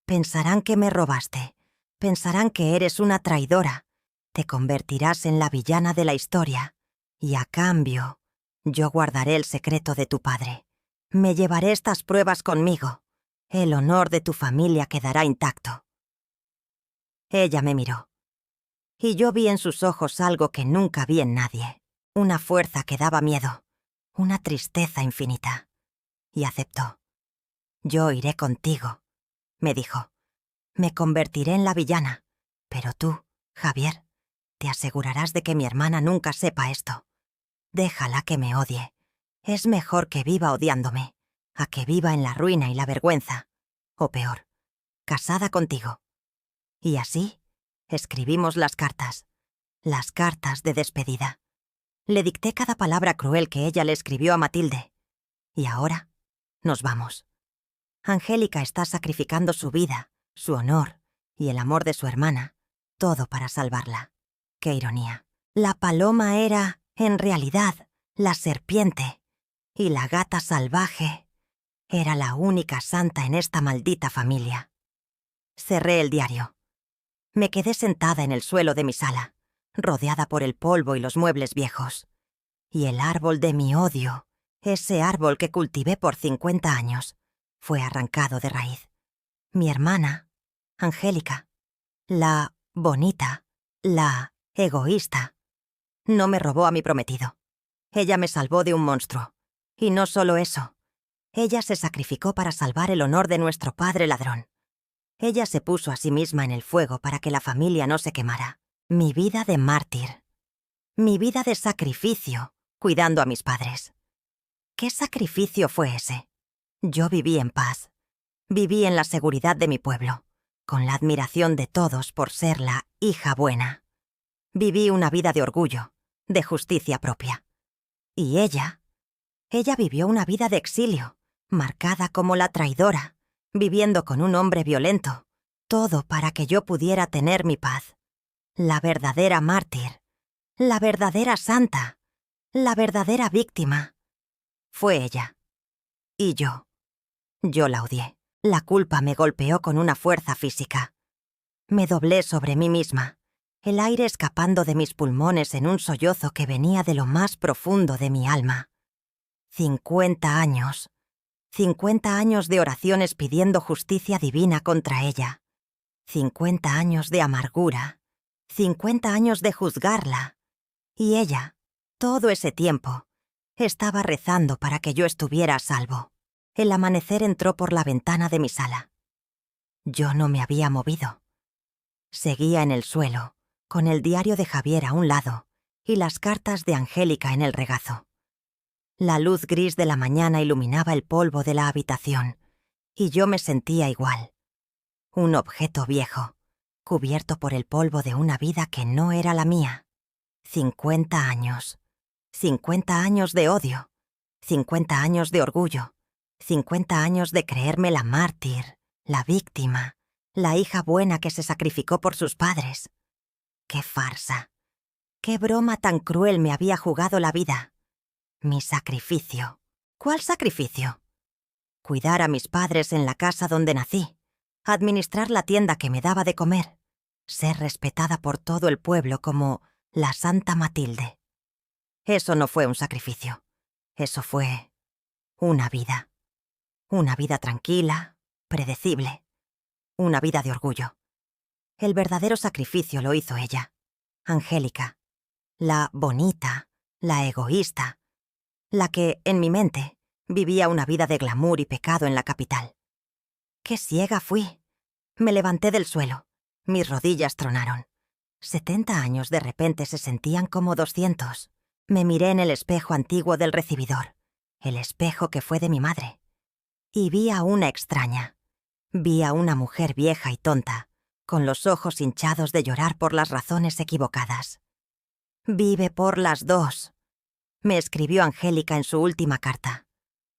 Pensarán que me robaste. Pensarán que eres una traidora. Te convertirás en la villana de la historia. Y a cambio, yo guardaré el secreto de tu padre. Me llevaré estas pruebas conmigo. El honor de tu familia quedará intacto. Ella me miró. Y yo vi en sus ojos algo que nunca vi en nadie. Una fuerza que daba miedo. Una tristeza infinita. Y aceptó. Yo iré contigo, me dijo. Me convertiré en la villana. Pero tú, Javier, te asegurarás de que mi hermana nunca sepa esto. Déjala que me odie. Es mejor que viva odiándome, a que viva en la ruina y la vergüenza. O peor, casada contigo. Y así escribimos las cartas de despedida. Le dicté cada palabra cruel que ella le escribió a Matilde. Y ahora nos vamos. Angélica está sacrificando su vida, su honor y el amor de su hermana, todo para salvarla. ¡Qué ironía! La paloma era, en realidad, la serpiente, y la gata salvaje era la única santa en esta maldita familia. Cerré el diario. Me quedé sentada en el suelo de mi sala, rodeada por el polvo y los muebles viejos. Y el árbol de mi odio, ese árbol que cultivé por 50 años, fue arrancado de raíz. Mi hermana, Angélica, la bonita, la egoísta, no me robó a mi prometido. Ella me salvó de un monstruo. Y no solo eso. Ella se sacrificó para salvar el honor de nuestro padre ladrón. Ella se puso a sí misma en el fuego para que la familia no se quemara. Mi vida de mártir. Mi vida de sacrificio, cuidando a mis padres. ¿Qué sacrificio fue ese? Yo viví en paz. Viví en la seguridad de mi pueblo, con la admiración de todos por ser la hija buena. Viví una vida de orgullo, de justicia propia. Y ella vivió una vida de exilio, marcada como la traidora, viviendo con un hombre violento, todo para que yo pudiera tener mi paz. La verdadera mártir, la verdadera santa, la verdadera víctima. Fue ella. Y yo. Yo la odié. La culpa me golpeó con una fuerza física. Me doblé sobre mí misma, el aire escapando de mis pulmones en un sollozo que venía de lo más profundo de mi alma. 50 años. 50 años de oraciones pidiendo justicia divina contra ella. 50 años de amargura. 50 años de juzgarla. Y ella, todo ese tiempo, estaba rezando para que yo estuviera a salvo. El amanecer entró por la ventana de mi sala. Yo no me había movido. Seguía en el suelo, con el diario de Javier a un lado y las cartas de Angélica en el regazo. La luz gris de la mañana iluminaba el polvo de la habitación, y yo me sentía igual. Un objeto viejo, cubierto por el polvo de una vida que no era la mía. 50 años. 50 años de odio. 50 años de orgullo. 50 años de creerme la mártir, la víctima, la hija buena que se sacrificó por sus padres. ¡Qué farsa! ¡Qué broma tan cruel me había jugado la vida! Mi sacrificio. ¿Cuál sacrificio? Cuidar a mis padres en la casa donde nací, administrar la tienda que me daba de comer, ser respetada por todo el pueblo como la Santa Matilde. Eso no fue un sacrificio. Eso fue una vida. Una vida tranquila, predecible. Una vida de orgullo. El verdadero sacrificio lo hizo ella, Angélica. La bonita, la egoísta, la que, en mi mente, vivía una vida de glamour y pecado en la capital. ¡Qué ciega fui! Me levanté del suelo. Mis rodillas tronaron. 70 años de repente se sentían como 200. Me miré en el espejo antiguo del recibidor, el espejo que fue de mi madre. Y vi a una extraña. Vi a una mujer vieja y tonta, con los ojos hinchados de llorar por las razones equivocadas. «Vive por las dos», me escribió Angélica en su última carta.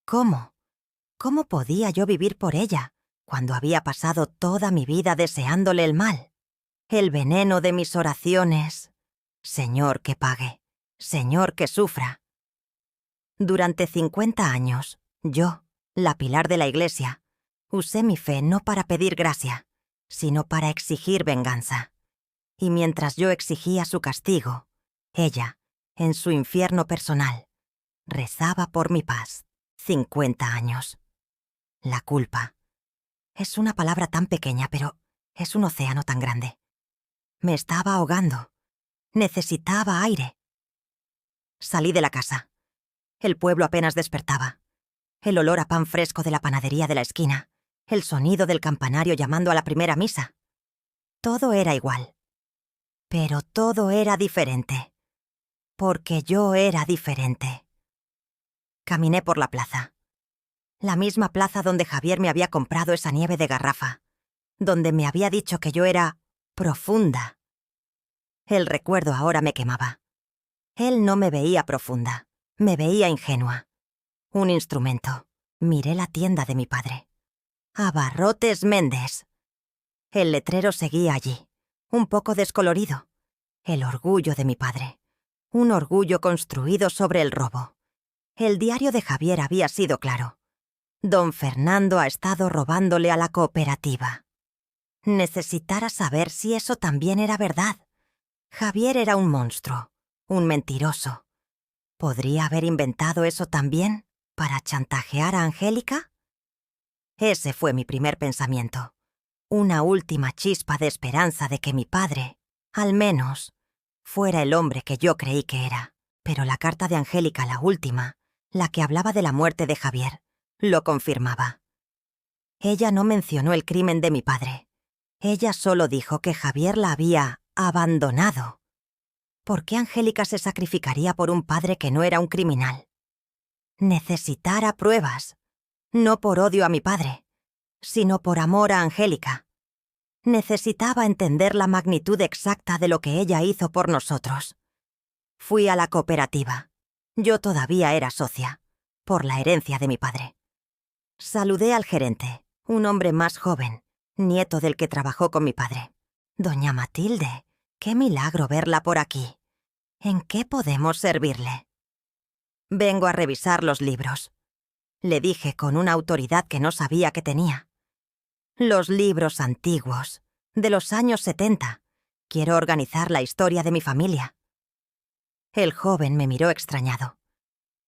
¿Cómo? ¿Cómo podía yo vivir por ella, cuando había pasado toda mi vida deseándole el mal? El veneno de mis oraciones. Señor, que pague. Señor, que sufra. Durante 50 años, yo, la pilar de la Iglesia, usé mi fe no para pedir gracia, sino para exigir venganza. Y mientras yo exigía su castigo, ella, en su infierno personal, rezaba por mi paz. 50 años. La culpa. Es una palabra tan pequeña, pero es un océano tan grande. Me estaba ahogando. Necesitaba aire. Salí de la casa. El pueblo apenas despertaba. El olor a pan fresco de la panadería de la esquina, el sonido del campanario llamando a la primera misa. Todo era igual. Pero todo era diferente. Porque yo era diferente. Caminé por la plaza. La misma plaza donde Javier me había comprado esa nieve de garrafa, donde me había dicho que yo era profunda. El recuerdo ahora me quemaba. Él no me veía profunda, me veía ingenua. Un instrumento. Miré la tienda de mi padre. Abarrotes Méndez. El letrero seguía allí, un poco descolorido. El orgullo de mi padre. Un orgullo construido sobre el robo. El diario de Javier había sido claro. Don Fernando ha estado robándole a la cooperativa. Necesitara saber si eso también era verdad. Javier era un monstruo, un mentiroso. ¿Podría haber inventado eso también para chantajear a Angélica? Ese fue mi primer pensamiento. Una última chispa de esperanza de que mi padre, al menos, fuera el hombre que yo creí que era. Pero la carta de Angélica, la última, la que hablaba de la muerte de Javier, lo confirmaba. Ella no mencionó el crimen de mi padre. Ella solo dijo que Javier la había abandonado. ¿Por qué Angélica se sacrificaría por un padre que no era un criminal? Necesitara pruebas, no por odio a mi padre, sino por amor a Angélica. Necesitaba entender la magnitud exacta de lo que ella hizo por nosotros. Fui a la cooperativa. Yo todavía era socia, por la herencia de mi padre. Saludé al gerente. un hombre más joven, nieto del que trabajó con mi padre. Doña Matilde, qué milagro verla por aquí. ¿En qué podemos servirle? Vengo a revisar los libros, le dije con una autoridad que no sabía que tenía. Los libros antiguos, de los años 70. Quiero organizar la historia de mi familia. El joven me miró extrañado.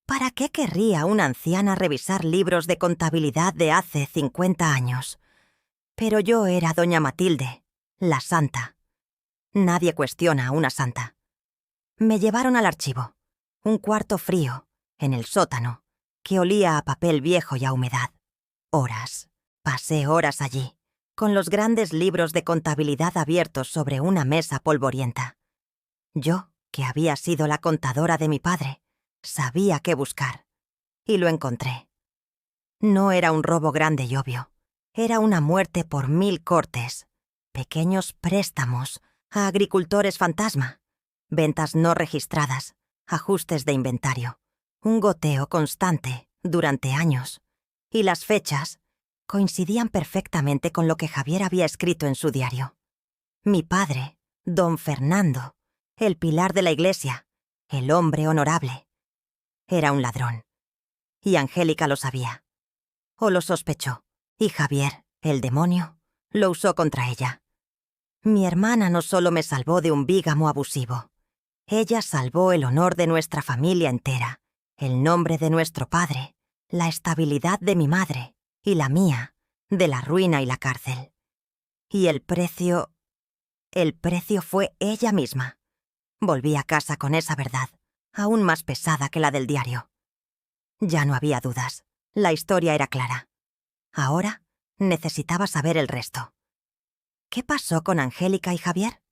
¿Para qué querría una anciana revisar libros de contabilidad de hace 50 años? Pero yo era doña Matilde, la santa. Nadie cuestiona a una santa. Me llevaron al archivo, un cuarto frío, en el sótano, que olía a papel viejo y a humedad. Pasé horas allí, con los grandes libros de contabilidad abiertos sobre una mesa polvorienta. Yo, que había sido la contadora de mi padre, sabía qué buscar, y lo encontré. No era un robo grande y obvio, era una muerte por 1000 cortes, pequeños préstamos a agricultores fantasma, ventas no registradas, ajustes de inventario, un goteo constante durante años, y las fechas coincidían perfectamente con lo que Javier había escrito en su diario. Mi padre, don Fernando, el pilar de la iglesia, el hombre honorable, era un ladrón. Y Angélica lo sabía. O lo sospechó, y Javier, el demonio, lo usó contra ella. Mi hermana no solo me salvó de un bígamo abusivo, ella salvó el honor de nuestra familia entera, el nombre de nuestro padre, la estabilidad de mi madre y la mía, de la ruina y la cárcel. Y el precio fue ella misma. Volví a casa con esa verdad, aún más pesada que la del diario. Ya no había dudas, la historia era clara. Ahora necesitaba saber el resto. ¿Qué pasó con Angélica y Javier?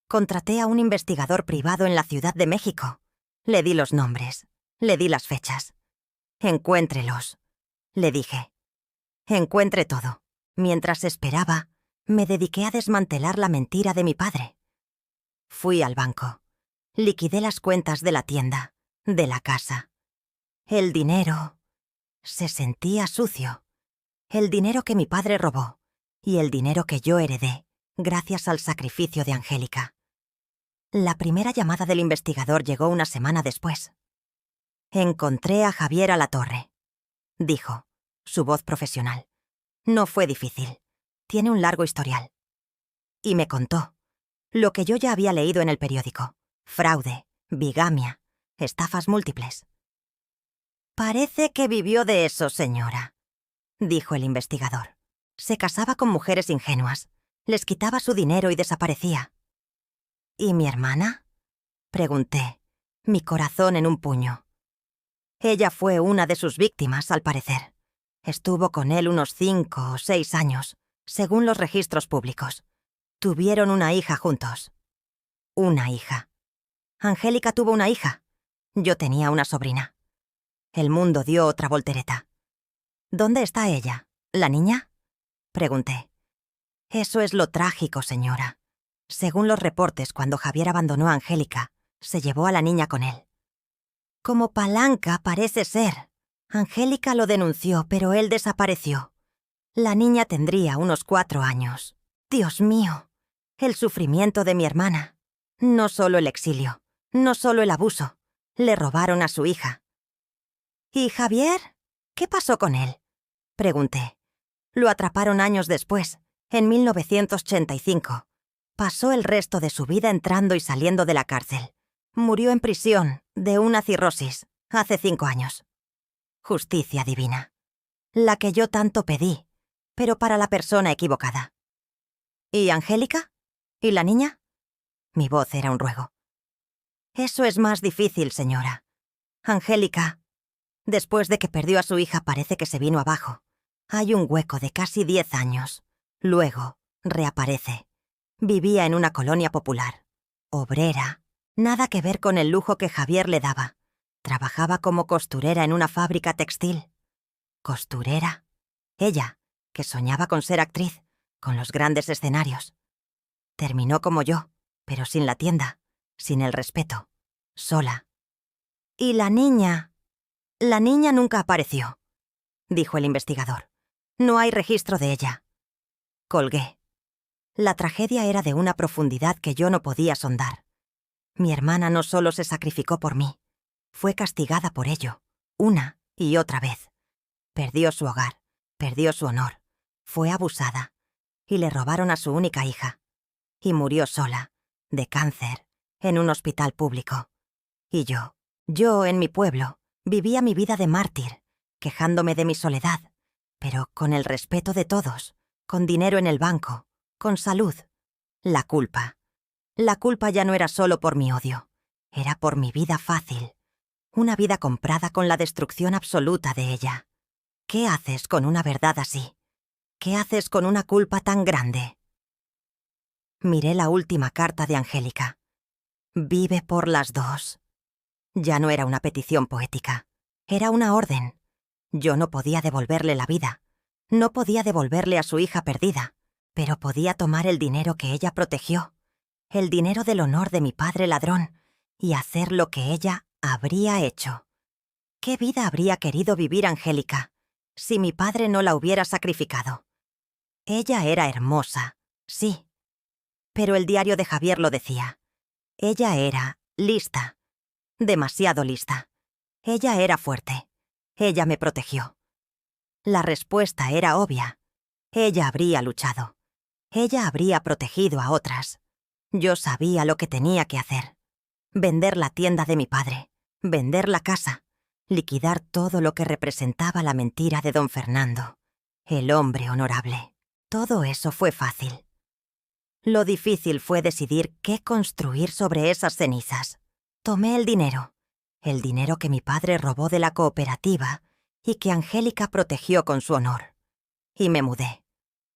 Contraté a un investigador privado en la Ciudad de México. Le di los nombres, le di las fechas. Encuéntrelos, le dije. Encuentre todo. Mientras esperaba, me dediqué a desmantelar la mentira de mi padre. Fui al banco. Liquidé las cuentas de la tienda, de la casa. El dinero se sentía sucio. El dinero que mi padre robó y el dinero que yo heredé, gracias al sacrificio de Angélica. La primera llamada del investigador llegó una semana después. Encontré a Javier Alatorre, dijo, su voz profesional. No fue difícil. Tiene un largo historial. Y me contó lo que yo ya había leído en el periódico. Fraude, bigamia, estafas múltiples. Parece que vivió de eso, señora, dijo el investigador. Se casaba con mujeres ingenuas, les quitaba su dinero y desaparecía. ¿Y mi hermana?, pregunté, mi corazón en un puño. Ella fue una de sus víctimas, al parecer. Estuvo con él unos 5 o 6 años, según los registros públicos. Tuvieron una hija juntos. Una hija. Angélica tuvo una hija. Yo tenía una sobrina. El mundo dio otra voltereta. ¿Dónde está ella? ¿La niña?, pregunté. Eso es lo trágico, señora. Según los reportes, cuando Javier abandonó a Angélica, se llevó a la niña con él. Como palanca parece ser. Angélica lo denunció, pero él desapareció. La niña tendría unos 4 años. Dios mío, el sufrimiento de mi hermana. No solo el exilio, no solo el abuso. Le robaron a su hija. ¿Y Javier? ¿Qué pasó con él?, pregunté. Lo atraparon años después, en 1985. Pasó el resto de su vida entrando y saliendo de la cárcel. Murió en prisión, de una cirrosis, hace 5 años. Justicia divina. La que yo tanto pedí, pero para la persona equivocada. ¿Y Angélica? ¿Y la niña? Mi voz era un ruego. Eso es más difícil, señora. Angélica, después de que perdió a su hija, parece que se vino abajo. Hay un hueco de casi 10 años. Luego, reaparece. Vivía en una colonia popular. Obrera. Nada que ver con el lujo que Javier le daba. Trabajaba como costurera en una fábrica textil. ¿Costurera? Ella, que soñaba con ser actriz, con los grandes escenarios. Terminó como yo, pero sin la tienda, sin el respeto, sola. ¿Y la niña? La niña nunca apareció, dijo el investigador. No hay registro de ella. Colgué. La tragedia era de una profundidad que yo no podía sondar. Mi hermana no solo se sacrificó por mí, fue castigada por ello, una y otra vez. Perdió su hogar, perdió su honor, fue abusada, y le robaron a su única hija. Y murió sola, de cáncer, en un hospital público. Y yo en mi pueblo, vivía mi vida de mártir, quejándome de mi soledad, pero con el respeto de todos, con dinero en el banco, con salud. La culpa ya no era solo por mi odio, era por mi vida fácil, una vida comprada con la destrucción absoluta de ella. ¿Qué haces con una verdad así? ¿Qué haces con una culpa tan grande? Miré la última carta de Angélica. Vive por las dos. Ya no era una petición poética, era una orden. Yo no podía devolverle la vida, no podía devolverle a su hija perdida, pero podía tomar el dinero que ella protegió, el dinero del honor de mi padre ladrón, y hacer lo que ella habría hecho. ¿Qué vida habría querido vivir Angélica si mi padre no la hubiera sacrificado? Ella era hermosa, sí, pero el diario de Javier lo decía. Ella era lista, demasiado lista. Ella era fuerte. Ella me protegió. La respuesta era obvia. Ella habría luchado. Ella habría protegido a otras. Yo sabía lo que tenía que hacer. Vender la tienda de mi padre, vender la casa, liquidar todo lo que representaba la mentira de don Fernando, el hombre honorable. Todo eso fue fácil. Lo difícil fue decidir qué construir sobre esas cenizas. Tomé el dinero que mi padre robó de la cooperativa y que Angélica protegió con su honor. Y me mudé.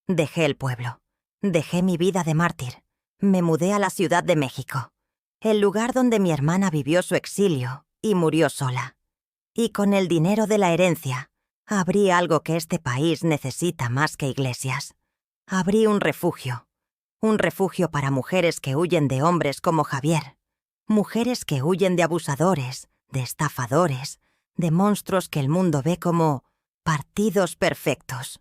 Dejé el pueblo. Dejé mi vida de mártir. Me mudé a la Ciudad de México, el lugar donde mi hermana vivió su exilio y murió sola. Y con el dinero de la herencia, abrí algo que este país necesita más que iglesias. Abrí un refugio para mujeres que huyen de hombres como Javier, mujeres que huyen de abusadores, de estafadores, de monstruos que el mundo ve como partidos perfectos.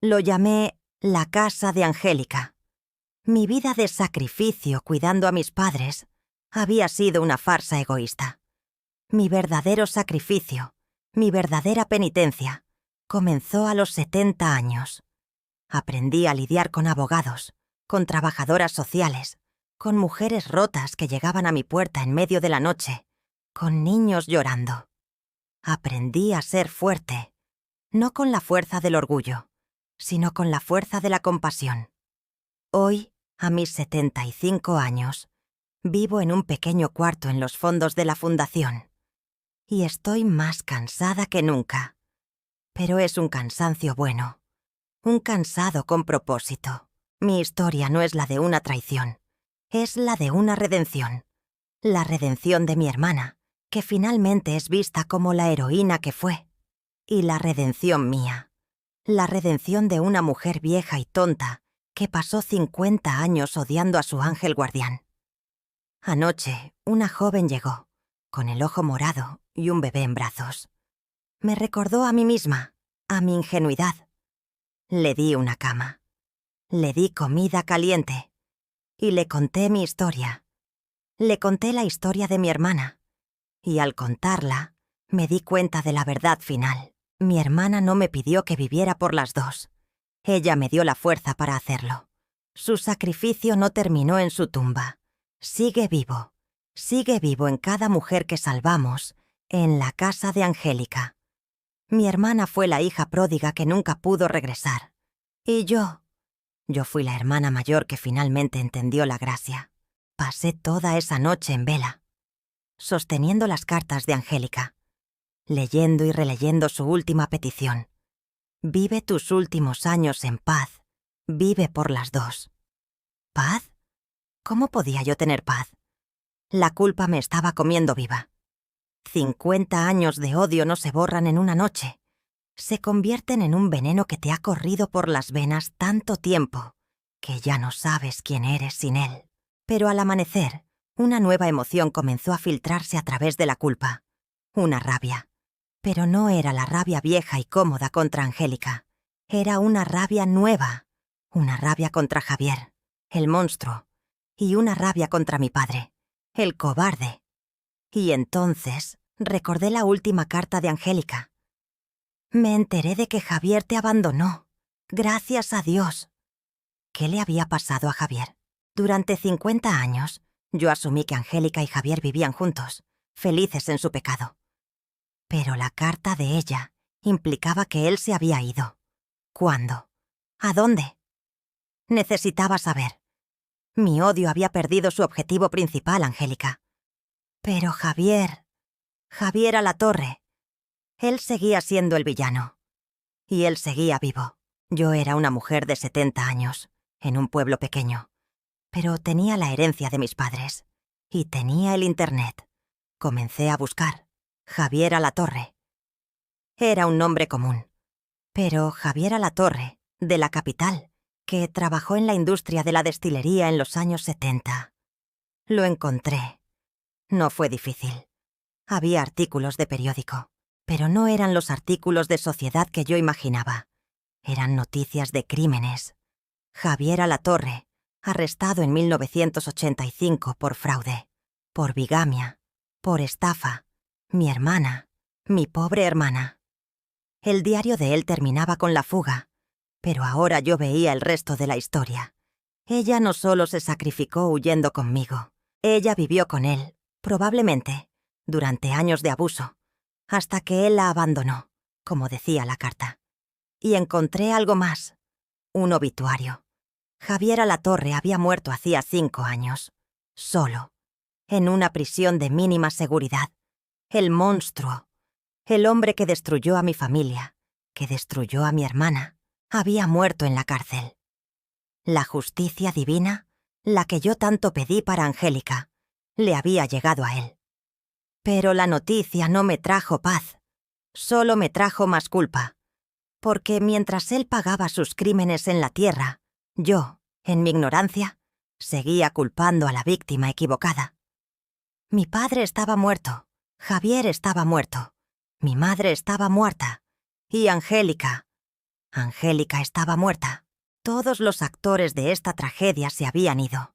Lo llamé la casa de Angélica. Mi vida de sacrificio cuidando a mis padres había sido una farsa egoísta. Mi verdadero sacrificio, mi verdadera penitencia, comenzó a los 70 años. Aprendí a lidiar con abogados, con trabajadoras sociales, con mujeres rotas que llegaban a mi puerta en medio de la noche, con niños llorando. Aprendí a ser fuerte, no con la fuerza del orgullo, sino con la fuerza de la compasión. Hoy, a mis 75 años, vivo en un pequeño cuarto en los fondos de la fundación. Y estoy más cansada que nunca. Pero es un cansancio bueno, un cansado con propósito. Mi historia no es la de una traición, es la de una redención. La redención de mi hermana, que finalmente es vista como la heroína que fue. Y la redención mía. La redención de una mujer vieja y tonta que pasó 50 años odiando a su ángel guardián. Anoche, una joven llegó, con el ojo morado y un bebé en brazos. Me recordó a mí misma, a mi ingenuidad. Le di una cama. Le di comida caliente. Y le conté mi historia. Le conté la historia de mi hermana. Y al contarla, me di cuenta de la verdad final. Mi hermana no me pidió que viviera por las dos. Ella me dio la fuerza para hacerlo. Su sacrificio no terminó en su tumba. Sigue vivo en cada mujer que salvamos, en la casa de Angélica. Mi hermana fue la hija pródiga que nunca pudo regresar. Y yo fui la hermana mayor que finalmente entendió la gracia. Pasé toda esa noche en vela, sosteniendo las cartas de Angélica, leyendo y releyendo su última petición. Vive tus últimos años en paz, vive por las dos. ¿Paz? ¿Cómo podía yo tener paz? La culpa me estaba comiendo viva. 50 años de odio no se borran en una noche. Se convierten en un veneno que te ha corrido por las venas tanto tiempo que ya no sabes quién eres sin él. Pero al amanecer, una nueva emoción comenzó a filtrarse a través de la culpa. Una rabia. Pero no era la rabia vieja y cómoda contra Angélica. Era una rabia nueva, una rabia contra Javier, el monstruo, y una rabia contra mi padre, el cobarde. Y entonces recordé la última carta de Angélica. Me enteré de que Javier te abandonó. Gracias a Dios. ¿Qué le había pasado a Javier? Durante 50 años, yo asumí que Angélica y Javier vivían juntos, felices en su pecado. Pero la carta de ella implicaba que él se había ido. ¿Cuándo? ¿A dónde? Necesitaba saber. Mi odio había perdido su objetivo principal, Angélica. Pero Javier Alatorre, él seguía siendo el villano. Y él seguía vivo. Yo era una mujer de 70 años, en un pueblo pequeño. Pero tenía la herencia de mis padres. Y tenía el internet. Comencé a buscar. Javier Alatorre. Era un nombre común. Pero Javier Alatorre, de la capital, que trabajó en la industria de la destilería en los años 70. Lo encontré. No fue difícil. Había artículos de periódico, pero no eran los artículos de sociedad que yo imaginaba. Eran noticias de crímenes. Javier Alatorre, arrestado en 1985 por fraude, por bigamia, por estafa. Mi hermana, mi pobre hermana. El diario de él terminaba con la fuga, pero ahora yo veía el resto de la historia. Ella no solo se sacrificó huyendo conmigo, ella vivió con él, probablemente, durante años de abuso, hasta que él la abandonó, como decía la carta. Y encontré algo más, un obituario. Javier Alatorre había muerto hacía 5 años, solo, en una prisión de mínima seguridad. El monstruo, el hombre que destruyó a mi familia, que destruyó a mi hermana, había muerto en la cárcel. La justicia divina, la que yo tanto pedí para Angélica, le había llegado a él. Pero la noticia no me trajo paz, solo me trajo más culpa, porque mientras él pagaba sus crímenes en la tierra, yo, en mi ignorancia, seguía culpando a la víctima equivocada. Mi padre estaba muerto, Javier estaba muerto, mi madre estaba muerta, y Angélica estaba muerta. Todos los actores de esta tragedia se habían ido.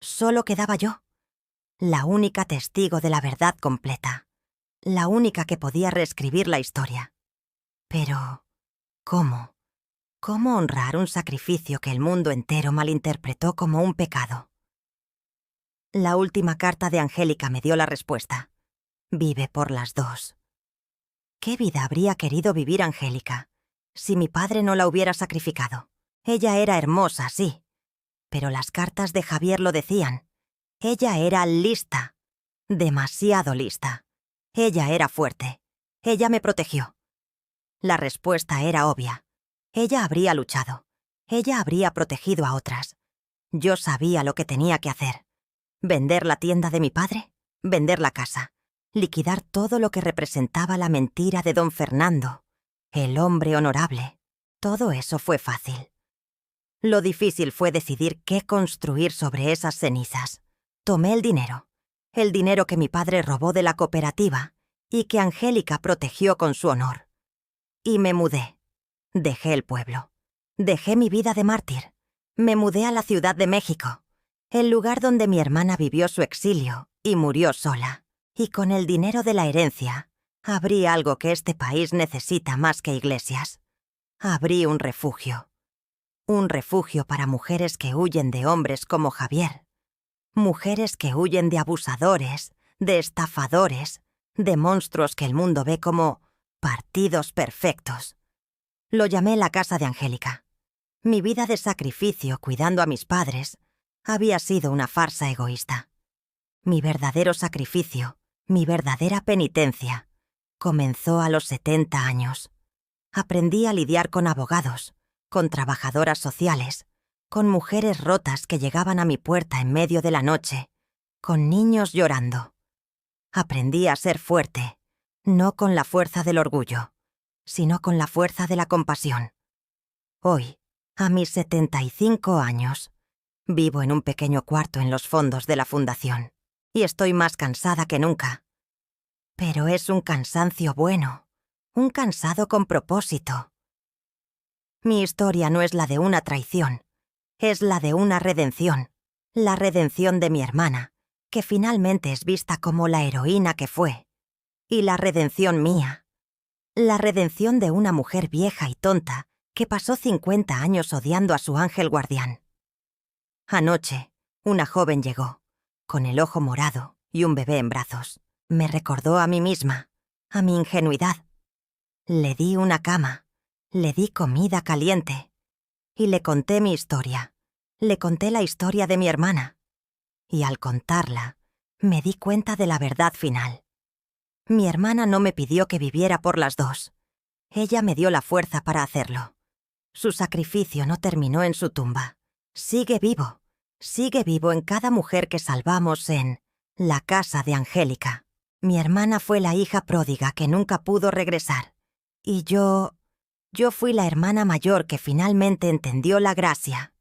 Solo quedaba yo, la única testigo de la verdad completa, la única que podía reescribir la historia. Pero, ¿cómo? ¿Cómo honrar un sacrificio que el mundo entero malinterpretó como un pecado? La última carta de Angélica me dio la respuesta. Vive por las dos. ¿Qué vida habría querido vivir Angélica si mi padre no la hubiera sacrificado? Ella era hermosa, sí, pero las cartas de Javier lo decían. Ella era lista, demasiado lista. Ella era fuerte. Ella me protegió. La respuesta era obvia. Ella habría luchado. Ella habría protegido a otras. Yo sabía lo que tenía que hacer. Vender la tienda de mi padre, vender la casa, liquidar todo lo que representaba la mentira de don Fernando, el hombre honorable. Todo eso fue fácil. Lo difícil fue decidir qué construir sobre esas cenizas. Tomé el dinero que mi padre robó de la cooperativa y que Angélica protegió con su honor. Y me mudé. Dejé el pueblo. Dejé mi vida de mártir. Me mudé a la Ciudad de México, el lugar donde mi hermana vivió su exilio y murió sola. Y con el dinero de la herencia, abrí algo que este país necesita más que iglesias. Abrí un refugio. Un refugio para mujeres que huyen de hombres como Javier. Mujeres que huyen de abusadores, de estafadores, de monstruos que el mundo ve como partidos perfectos. Lo llamé la casa de Angélica. Mi vida de sacrificio cuidando a mis padres había sido una farsa egoísta. Mi verdadero sacrificio, mi verdadera penitencia, comenzó a los 70 años. Aprendí a lidiar con abogados, con trabajadoras sociales, con mujeres rotas que llegaban a mi puerta en medio de la noche, con niños llorando. Aprendí a ser fuerte, no con la fuerza del orgullo, sino con la fuerza de la compasión. Hoy, a mis 75 años, vivo en un pequeño cuarto en los fondos de la fundación, y estoy más cansada que nunca. Pero es un cansancio bueno, un cansado con propósito. Mi historia no es la de una traición, es la de una redención. La redención de mi hermana, que finalmente es vista como la heroína que fue. Y la redención mía. La redención de una mujer vieja y tonta que pasó 50 años odiando a su ángel guardián. Anoche, una joven llegó, con el ojo morado y un bebé en brazos. Me recordó a mí misma, a mi ingenuidad. Le di una cama, le di comida caliente y le conté mi historia. Le conté la historia de mi hermana. Y al contarla, me di cuenta de la verdad final. Mi hermana no me pidió que viviera por las dos. Ella me dio la fuerza para hacerlo. Su sacrificio no terminó en su tumba. Sigue vivo en cada mujer que salvamos en la casa de Angélica. Mi hermana fue la hija pródiga que nunca pudo regresar. Y yo fui la hermana mayor que finalmente entendió la gracia.